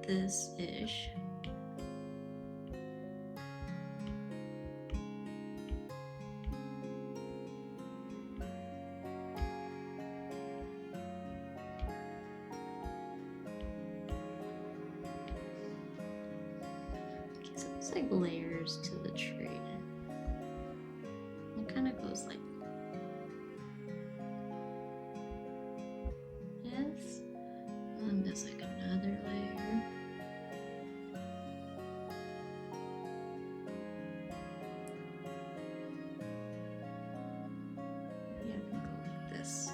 this-ish. It's like layers to the tree. It kind of goes like this, and there's like another layer. Yeah, I can go like this.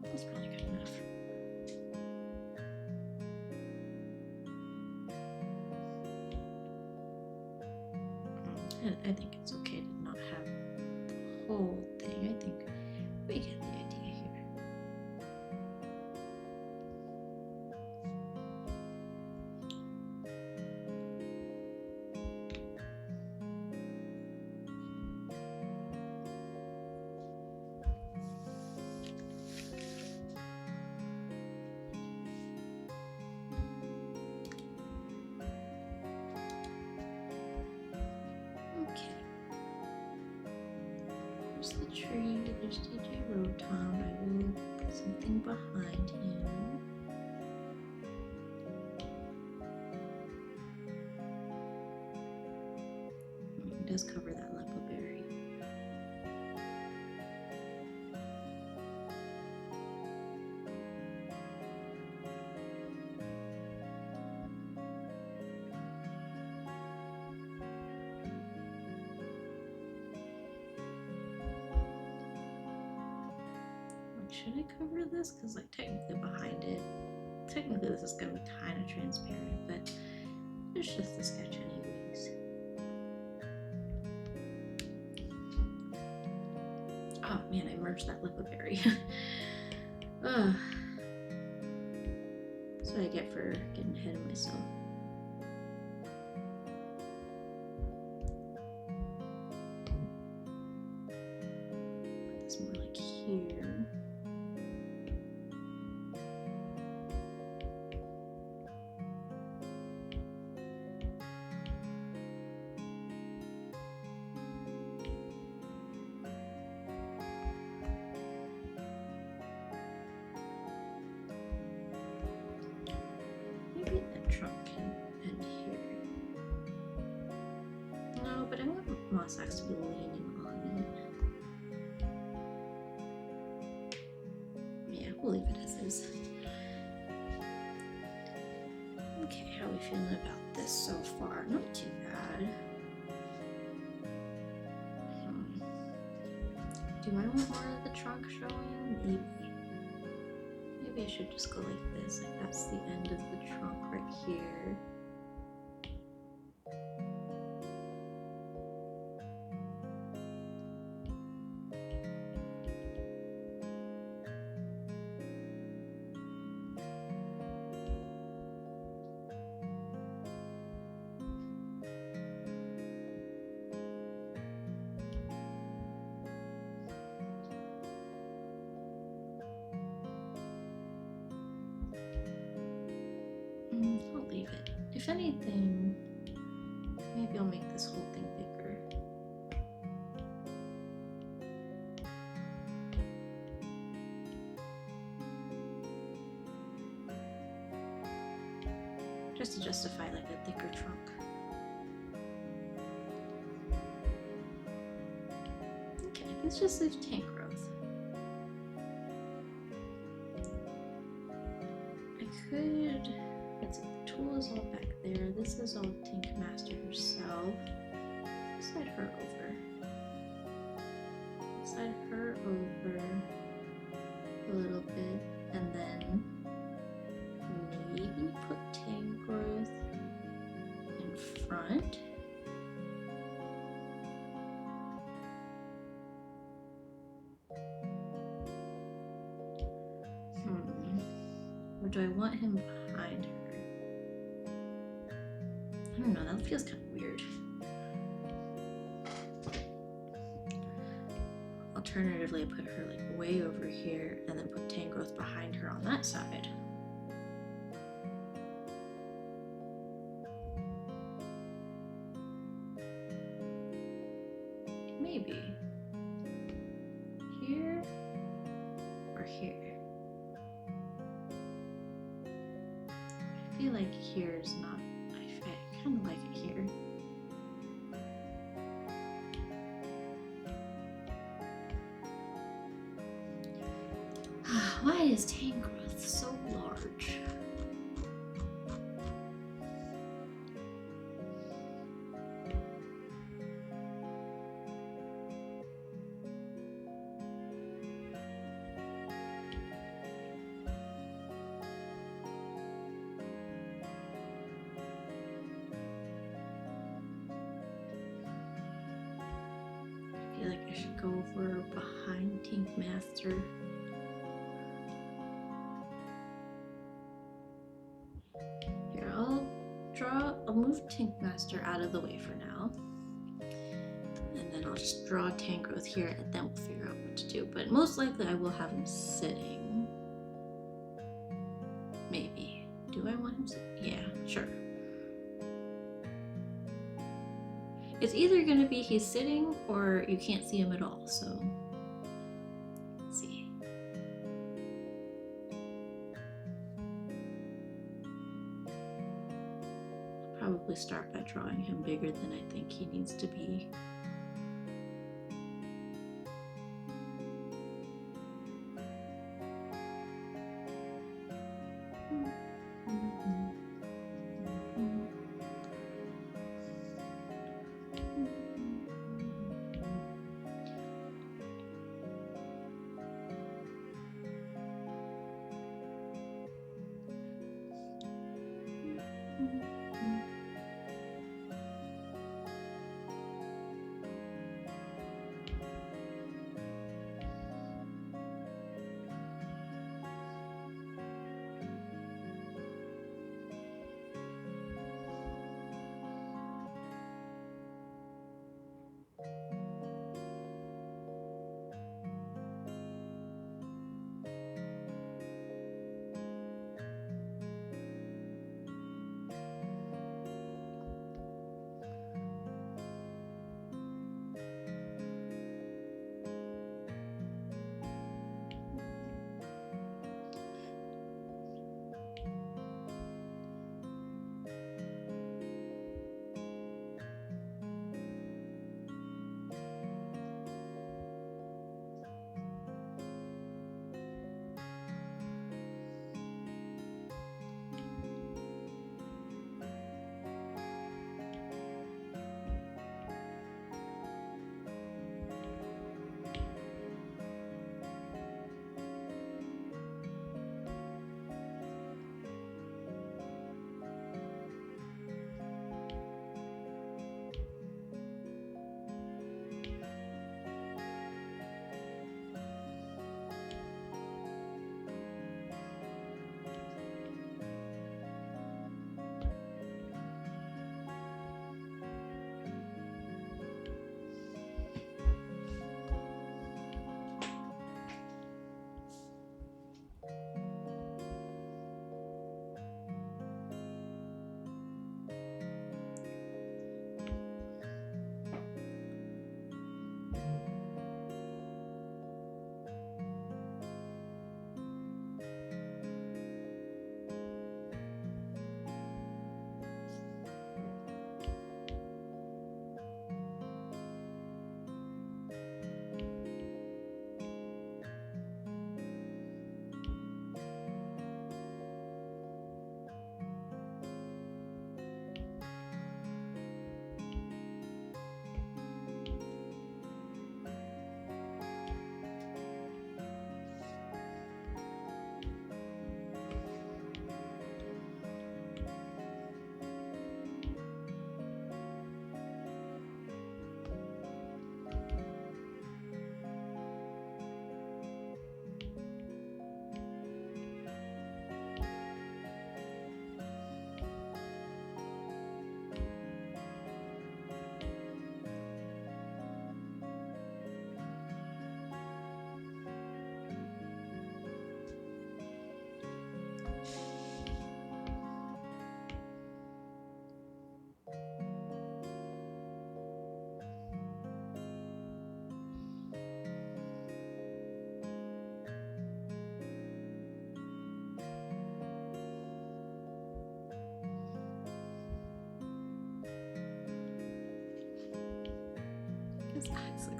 That's probably good enough. I think it's okay to not have the whole thing. I think we get the idea here. Okay. There's the tree, there's DJ Rotom. I will put something behind him. It does cover that lepa berry. Should I cover this? Because like technically behind it, technically this is going to be kind of transparent, but it's just a sketch anyways. Oh man, I merged that lepa berry. That's what I get for getting ahead of myself. Put this more like here. Maybe the trunk can end here. No, but I want moss axe to be leaning on it. Yeah, we'll leave it as is. Okay, how are we feeling about this so far? Not too bad. Do I want more of the trunk showing? Maybe. Maybe I should just go like this, like that's the end of the trunk right here. anything, maybe I'll make this whole thing bigger. Just to justify like a thicker trunk. Okay, let's just leave tank growth. I could, let's see, the tool is all back there. This is all Tank Master herself. Slide her over. Slide her over a little bit, and then maybe put tank growth in front. Or do I want him behind her? I don't know, that feels kind of weird. Alternatively, I put her like way over here and then put tank growth behind her on that side. Maybe here or here. I feel like here is not, I kind of like it here. Why is tank growth so large? I feel like I should go over behind Tank Master. Here, I'll move Tank Master out of the way for now. And then I'll just draw tank growth here and then we'll figure out what to do. But most likely I will have him sitting. Maybe. Do I want him sitting? Yeah, sure. It's either going to be he's sitting or you can't see him at all, so let's see. I'll probably start by drawing him bigger than I think he needs to be.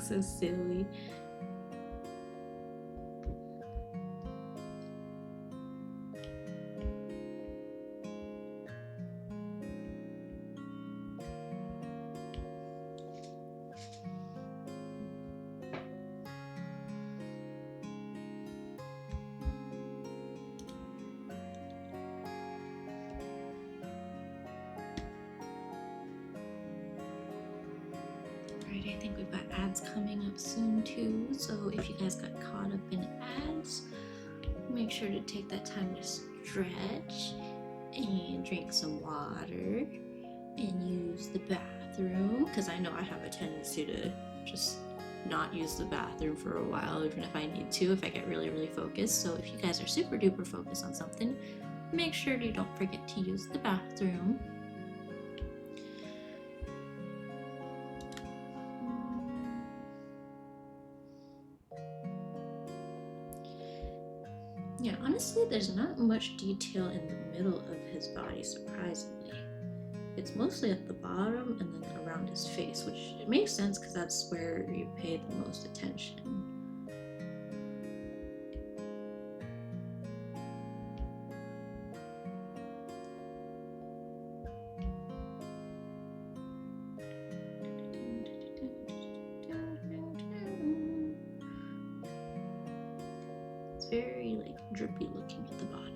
looks so silly. I think we've got ads coming up soon too, so if you guys got caught up in ads, make sure to take that time to stretch and drink some water and use the bathroom, because I know I have a tendency to just not use the bathroom for a while, even if I need to, if I get really focused. So if you guys are super duper focused on something, make sure you don't forget to use the bathroom. Yeah, honestly, there's not much detail in the middle of his body, surprisingly. It's mostly at the bottom and then around his face, which it makes sense because that's where you pay the most attention. It's very like drippy looking at the bottom.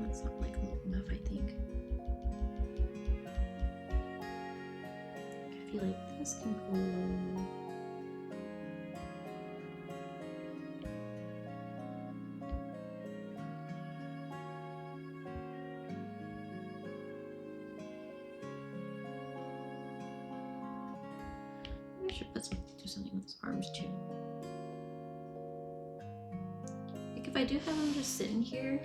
That's not like low enough, I think. I feel like this can go low. I should do something with his arms too. Like if I do have him just sitting here,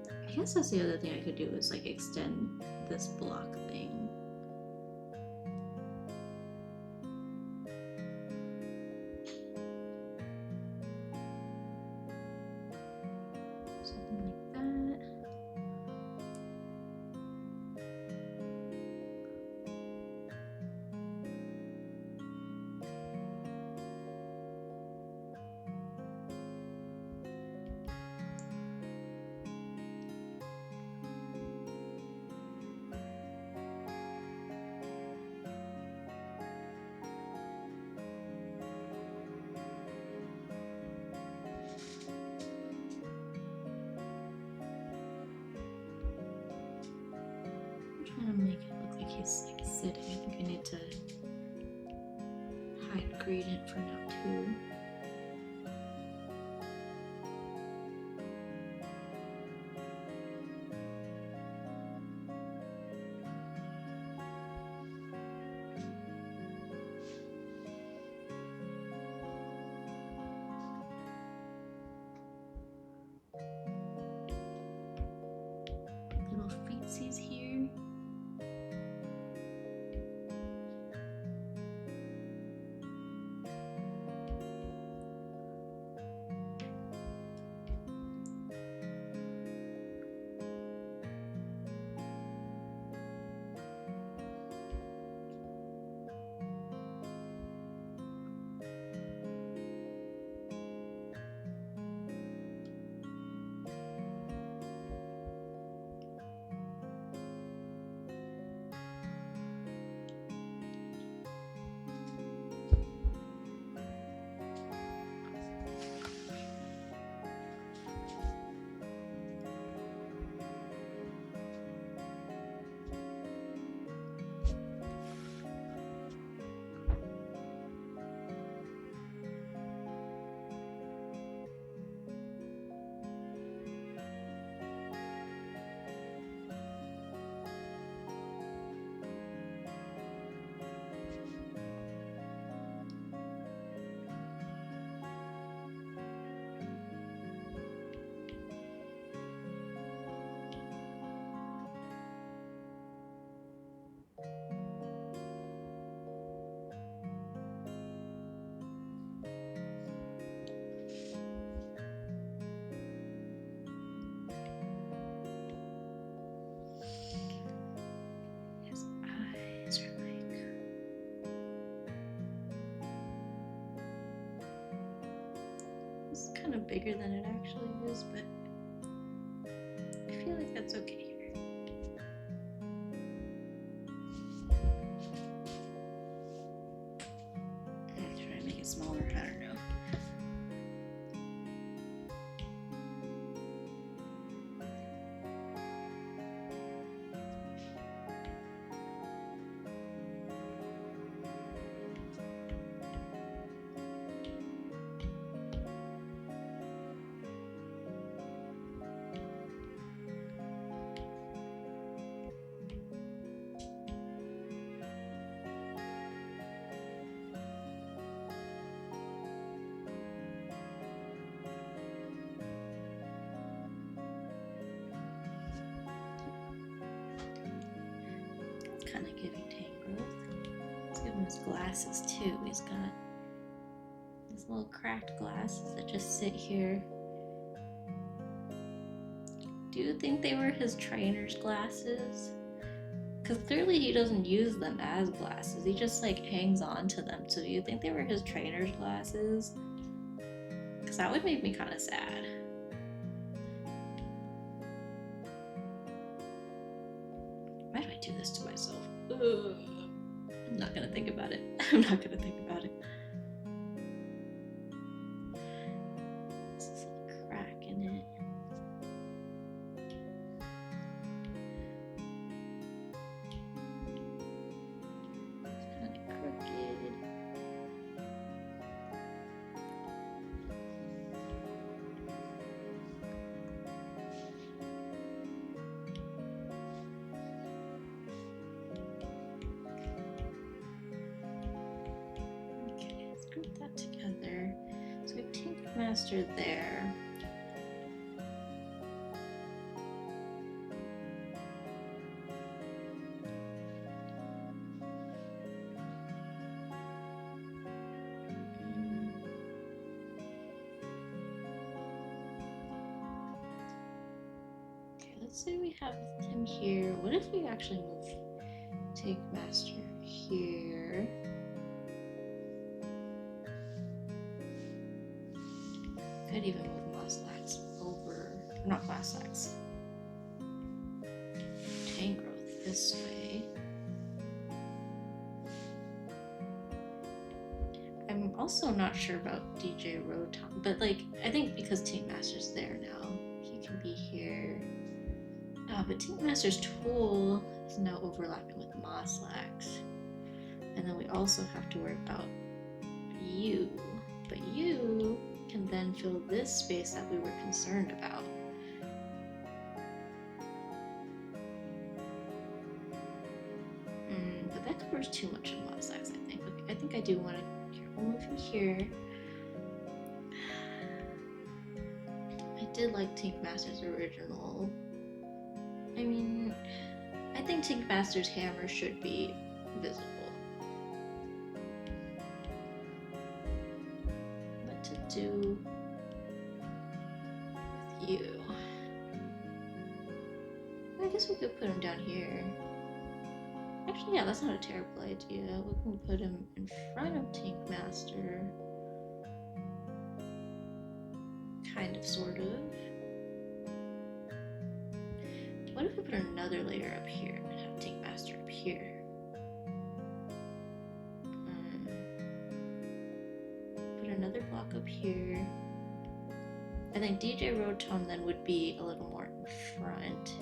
I guess that's the other thing I could do is like extend this block thing. Something like that. Trying to make it look like he's like sitting. I think I need to hide gradient for now too. Little feetsies here. of bigger than it actually is, but I feel like that's okay here. Should I make it smaller? I don't know. Kind of giving tangrowth. Let's give him his glasses too. He's got these little cracked glasses that just sit here. Do you think they were his trainer's glasses? Because clearly he doesn't use them as glasses. He just like hangs on to them. So do you think they were his trainer's glasses? Because that would make me kind of sad. Why do I do this to myself? Ugh. I'm not gonna think about it. I'm not gonna think about it. This is a crack in it. It's kind of crooked. Group that together. So we have Tank Master there. Okay, let's say we have him here. What if we actually move Tank Master here? Could even move Moslax over, not Moslax, Tangrowth this way. I'm also not sure about DJ Rotom, but like, I think because Tank Master's there now, he can be here. But Tank Master's tool is now overlapping with Moslax. And then we also have to worry about you, but you can then fill this space that we were concerned about. But that covers too much of Moslax, I think. Okay, I think I do want to move him here. I did like Tank Master's original. I mean, I think Tank Master's hammer should be visible. Do with you. I guess we could put him down here. Actually, yeah, that's not a terrible idea. We can put him in front of Tank Master. Kind of, sort of. What if we put another layer up here and have Tank Master up here? Another block up here. I think DJ Rotom then would be a little more in front.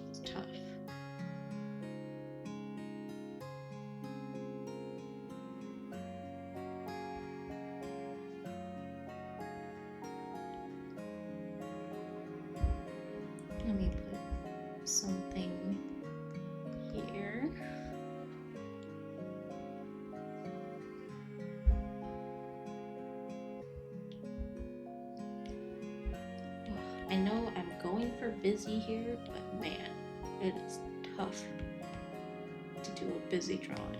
It's tough. Let me put something here. I know I'm going for busy here, but man, it is tough to do a busy drawing.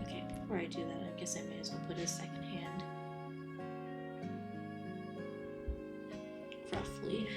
Okay, before I do that, I guess I may as well put a second hand. Roughly.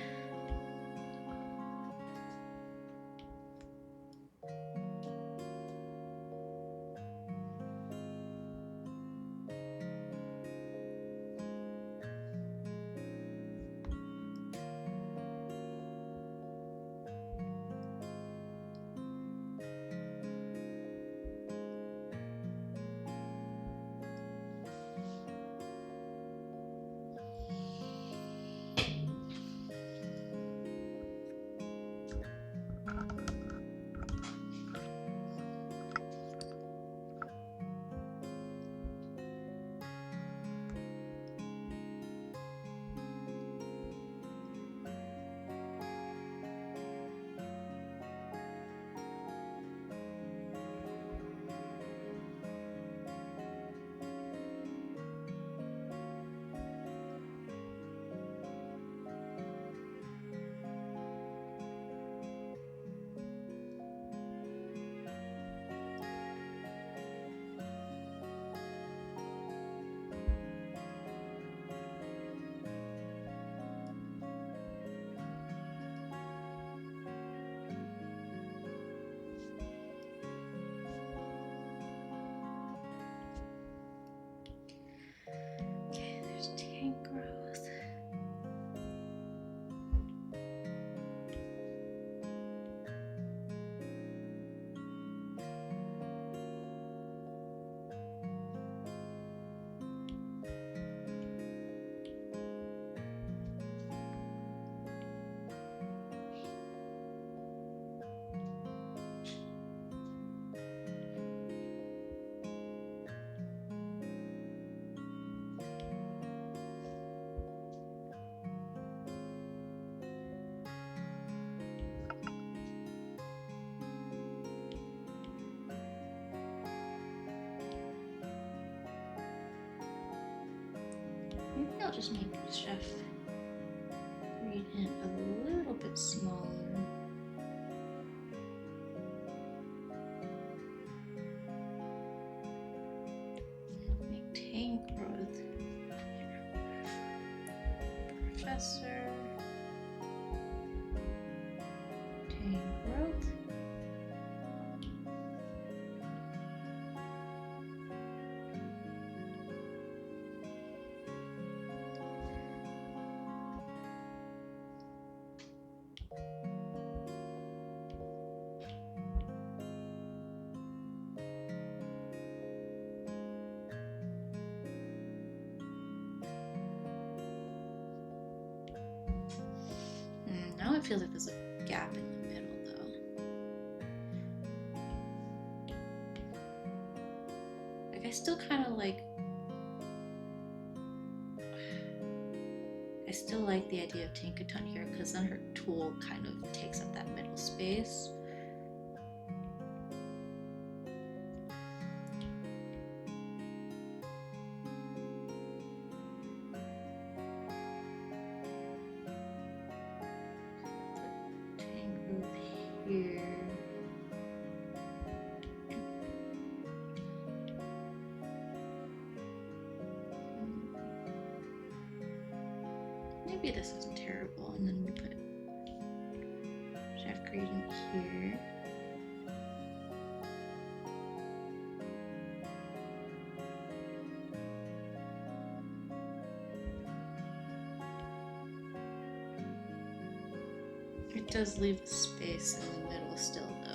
Maybe I'll just make Chef gradient a little bit smaller. Make tank growth. Professor. Tank growth. Now it feels like there's a gap in the middle though. Like I still kind of like, I still like the idea of Tinkaton here because then her tool kind of takes up that middle space. Here. Maybe this isn't terrible, and then we put chef gradient here. It does leave a space in the middle still, though.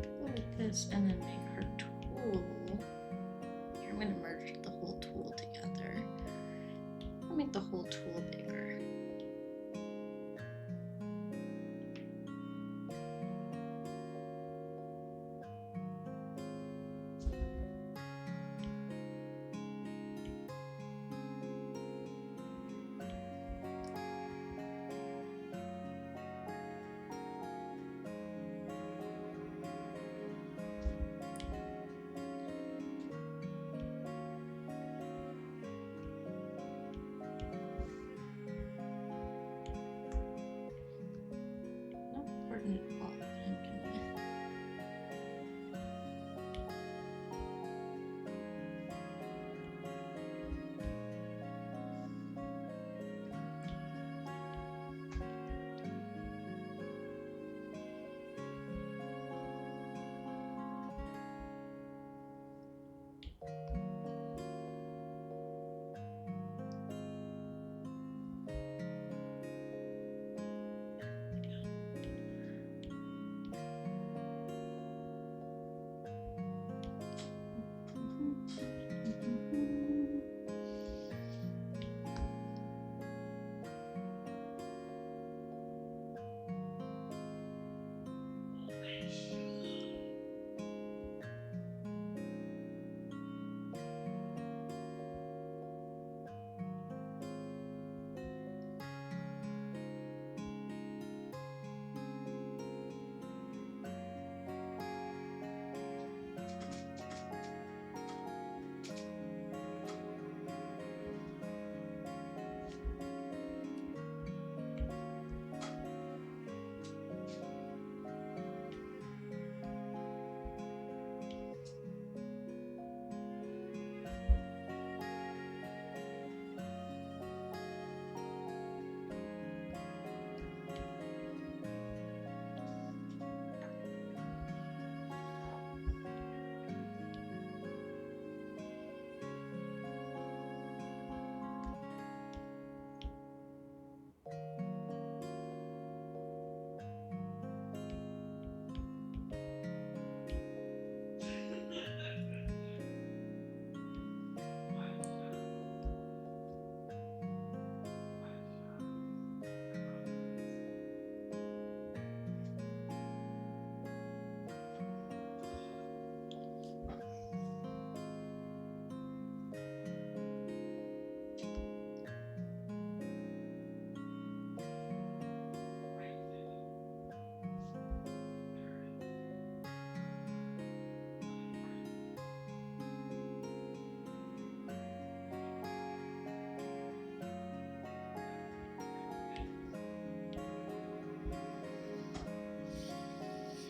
Go like this, and then make her tool. Here, I'm going to merge the whole tool together. I'll make the whole tool bigger.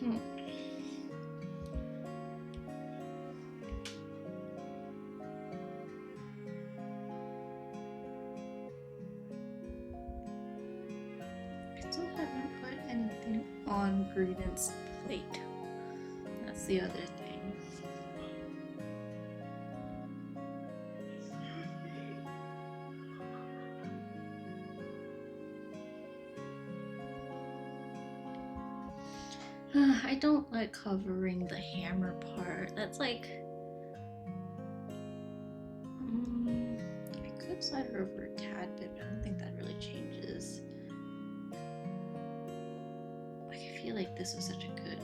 I still haven't put anything on Greedent's plate. That's the other thing. I don't like covering the hammer part. That's like... I could slide her over a tad bit, but I don't think that really changes. Like, I feel like this was such a good...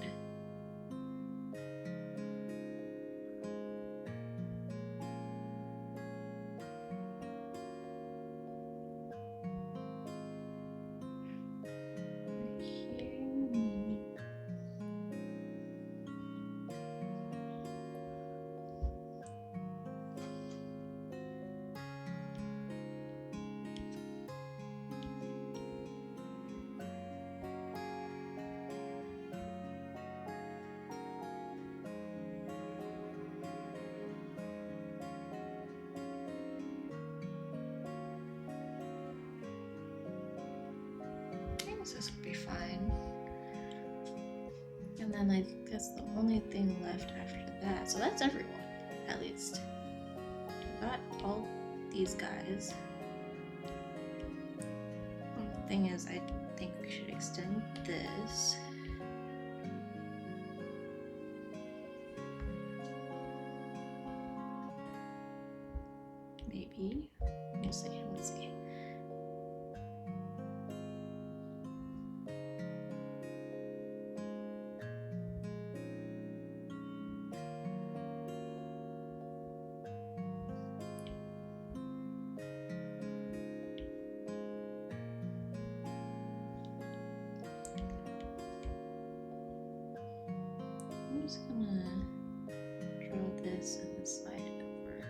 This would be fine. And then I guess the only thing left after that, so that's everyone, at least. We got all these guys. The thing is, I think we should extend this. Maybe. We'll see. Let's see. I'm just gonna draw this and then slide it over.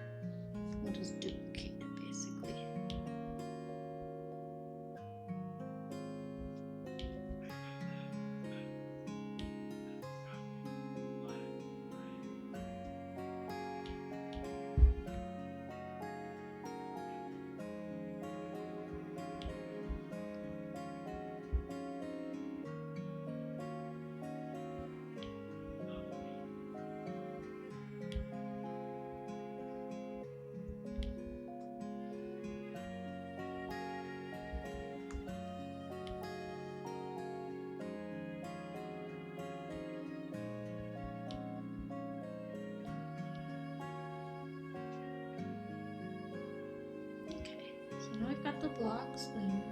We'll just duplicate it basically. Now I've got the blocks there.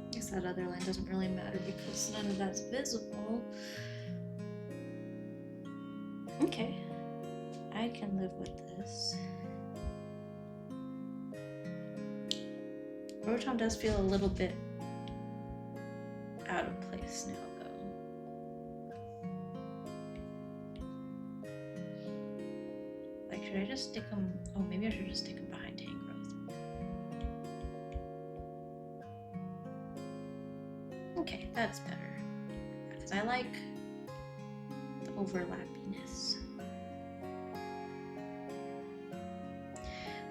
I guess that other line doesn't really matter because none of that's visible. Okay, I can live with this. Rotom does feel a little bit out of place now. Should I just stick them? Oh, maybe I should just stick them behind hang growth. Okay, that's better. Because I like the overlappiness.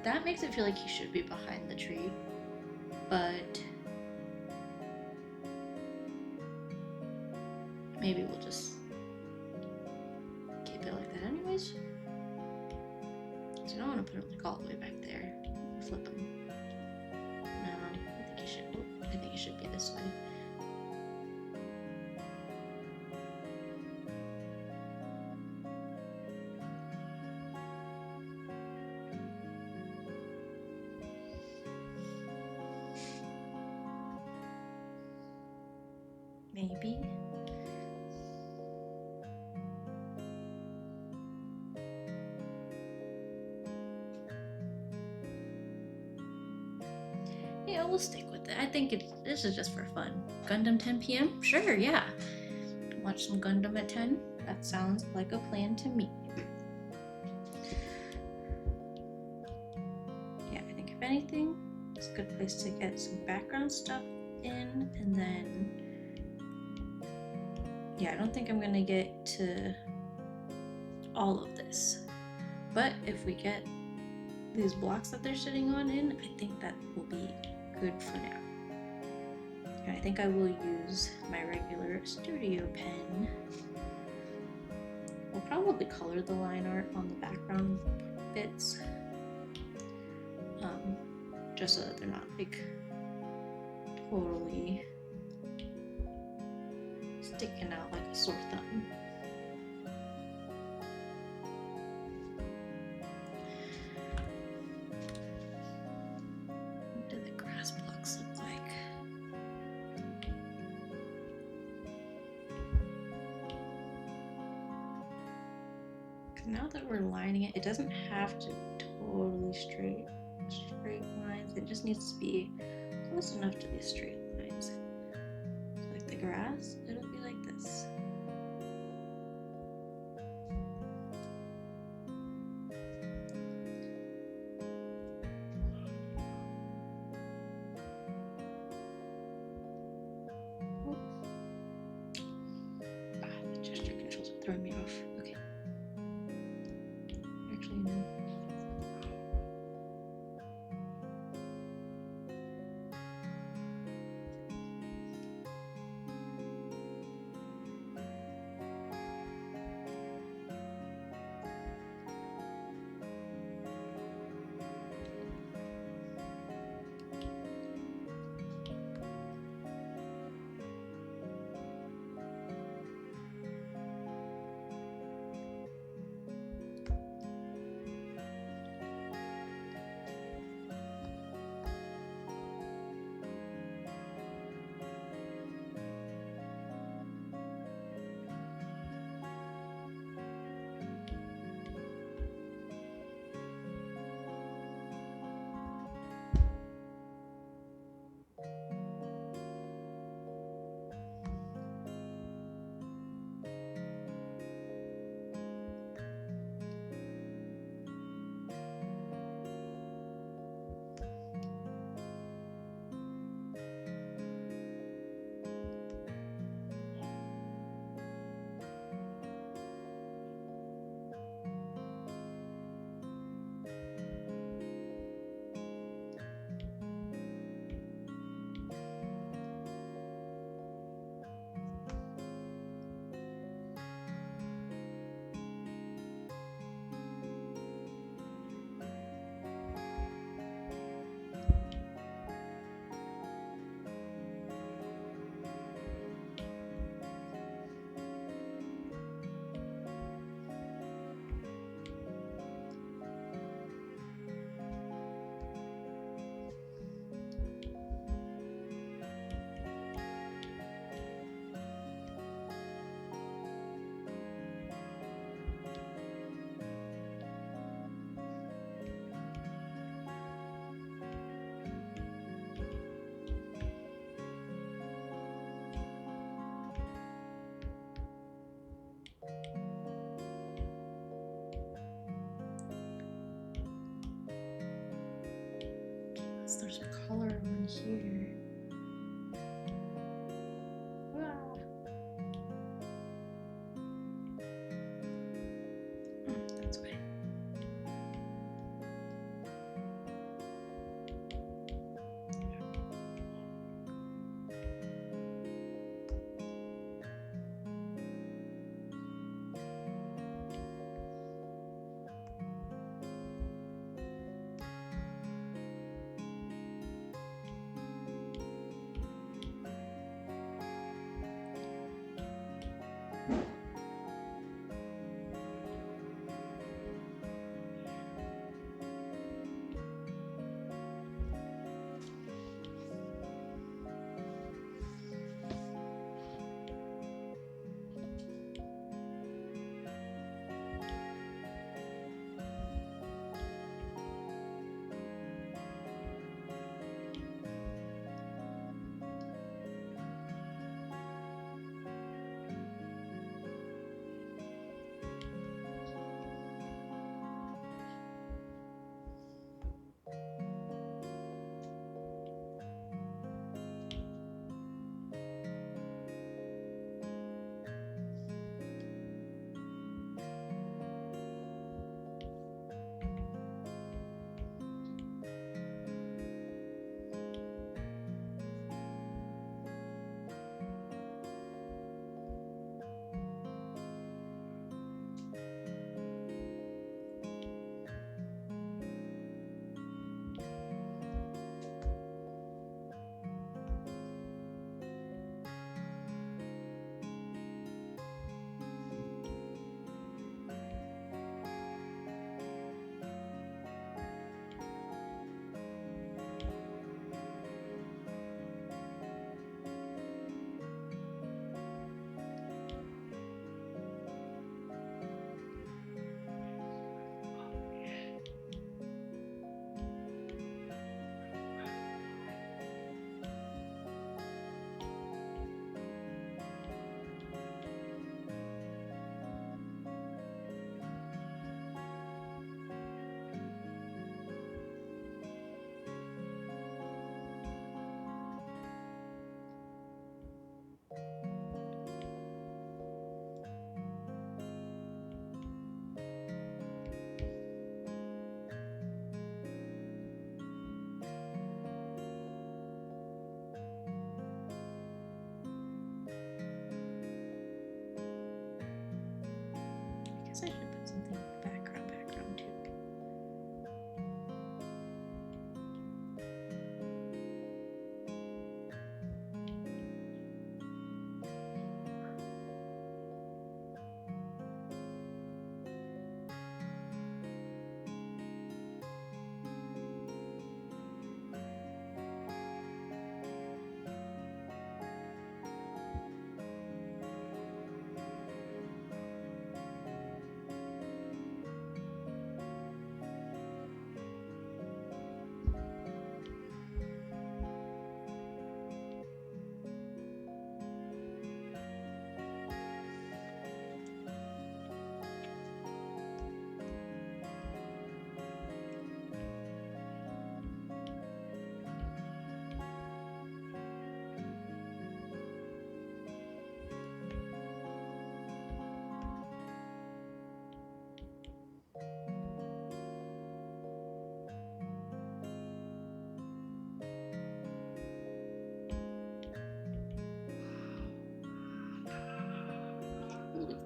That makes it feel like he should be behind the tree, but maybe we'll just keep it like that anyways. I don't want to put him like all the way back there. Flip him. No, I think he should. Oh, I think he should be this way. Maybe. Yeah, we'll stick with it. I think this is just for fun. Gundam 10 p.m? Sure, yeah. Watch some Gundam at 10? That sounds like a plan to me. Yeah, I think if anything, It's a good place to get some background stuff in, and then yeah, I don't think I'm gonna get to all of this, but if we get these blocks that they're sitting on in, I think that will be good for now. And I think I will use my regular studio pen. I'll probably color the line art on the background bits, just so that they're not like totally sticking out like a sore thumb. What do the grass blocks look like? Now that we're lining it, it doesn't have to totally straight lines. It just needs to be close enough to these straight lines. So like the grass, it'll be like this. The gesture controls are throwing me off. Okay. Actually, no.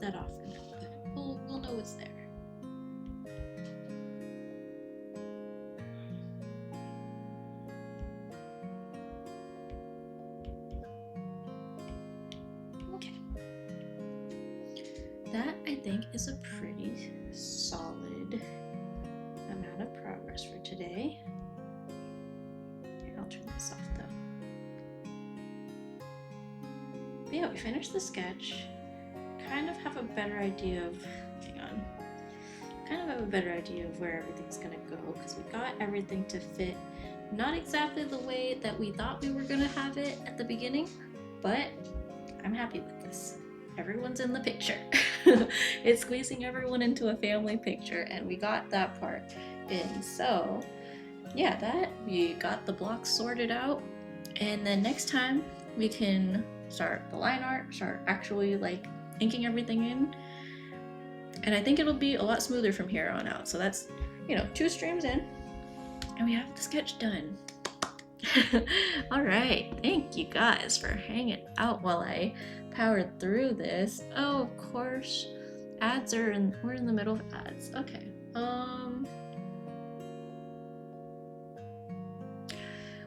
that off for now, but we'll know it's there. Okay. That, I think, is a pretty solid amount of progress for today. Here, I'll turn this off though. But yeah, we finished the sketch. Kind of have a better idea of, where everything's gonna go, because we got everything to fit not exactly the way that we thought we were gonna have it at the beginning, but I'm happy with this. Everyone's in the picture. It's squeezing everyone into a family picture, and we got that part in. So yeah, that we got the blocks sorted out, and then next time we can start the line art, start actually like inking everything in, and I think it'll be a lot smoother from here on out. So that's, 2 streams in, and we have the sketch done. All right, thank you guys for hanging out while I powered through this. Oh, of course, we're in the middle of ads. Okay.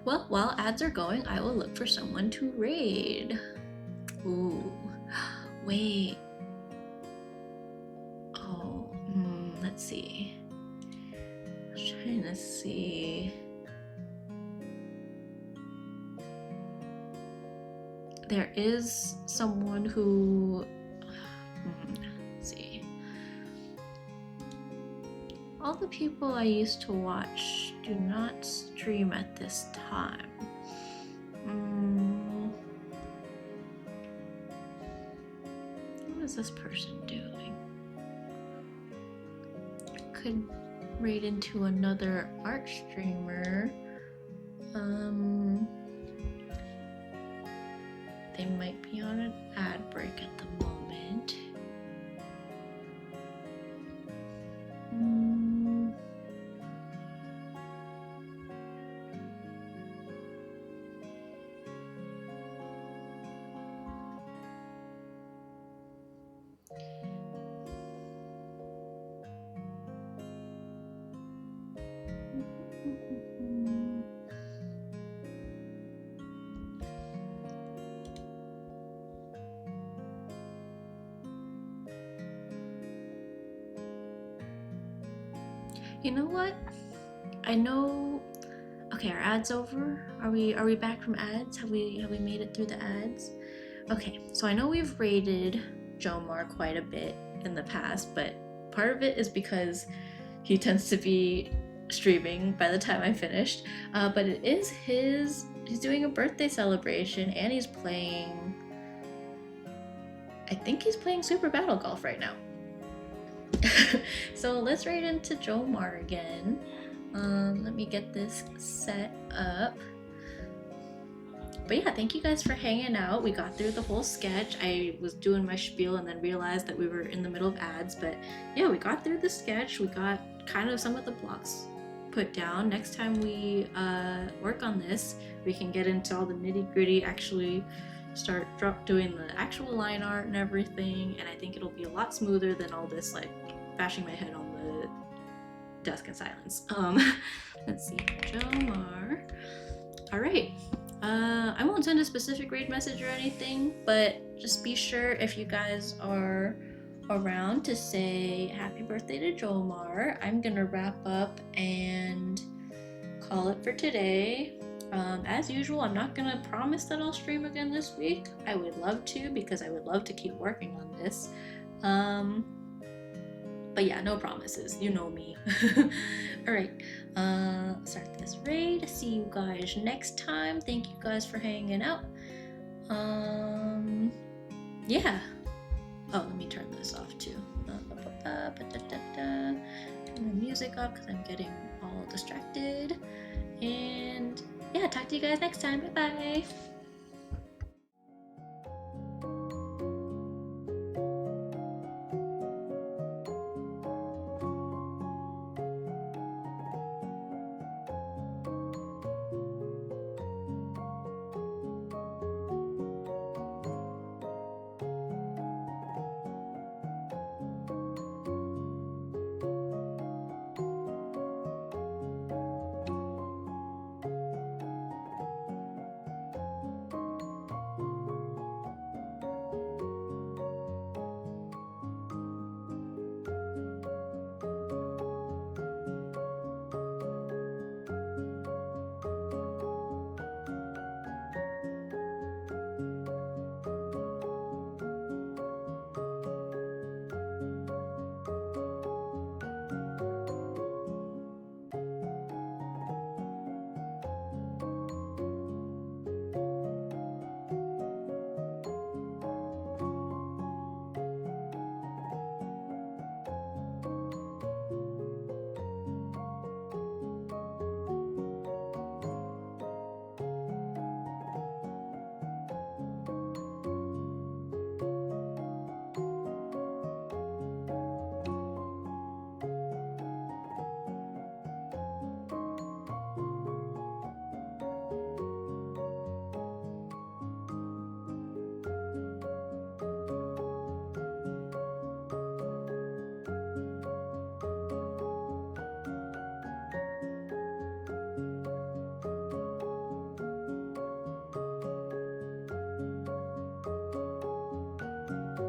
Well, while ads are going, I will look for someone to raid. Ooh, wait. Oh, let's see. I was trying to see. There is someone who, let's see. All the people I used to watch do not stream at this time. What is this person doing? Could raid into another art streamer. They might be on an ad break at the moment. You know what? I know. Okay, our ad's over. Are we back from ads? Have we made it through the ads? Okay, so I know we've rated Jomar quite a bit in the past, but part of it is because he tends to be streaming by the time I finished. But it is he's doing a birthday celebration, and he's playing. I think he's playing Super Battle Golf right now. So let's raid into Jomar again. Let me get this set up. But yeah, thank you guys for hanging out. We got through the whole sketch. I was doing my spiel and then realized that we were in the middle of ads, but yeah, we got through the sketch. We got kind of some of the blocks put down. Next time we work on this, we can get into all the nitty-gritty, actually start doing the actual line art and everything, and I think it'll be a lot smoother than all this like bashing my head on the desk in silence. Let's see, Jomar. All right. I won't send a specific raid message or anything, but just be sure if you guys are around to say happy birthday to Jomar. I'm gonna wrap up and call it for today. As usual, I'm not gonna promise that I'll stream again this week. I would love to, because I would love to keep working on this. But yeah, no promises. You know me. All right. Start this raid. See you guys next time. Thank you guys for hanging out. Yeah. Oh, let me turn this off too. Turn the music off because I'm getting all distracted. And yeah, talk to you guys next time. Bye bye.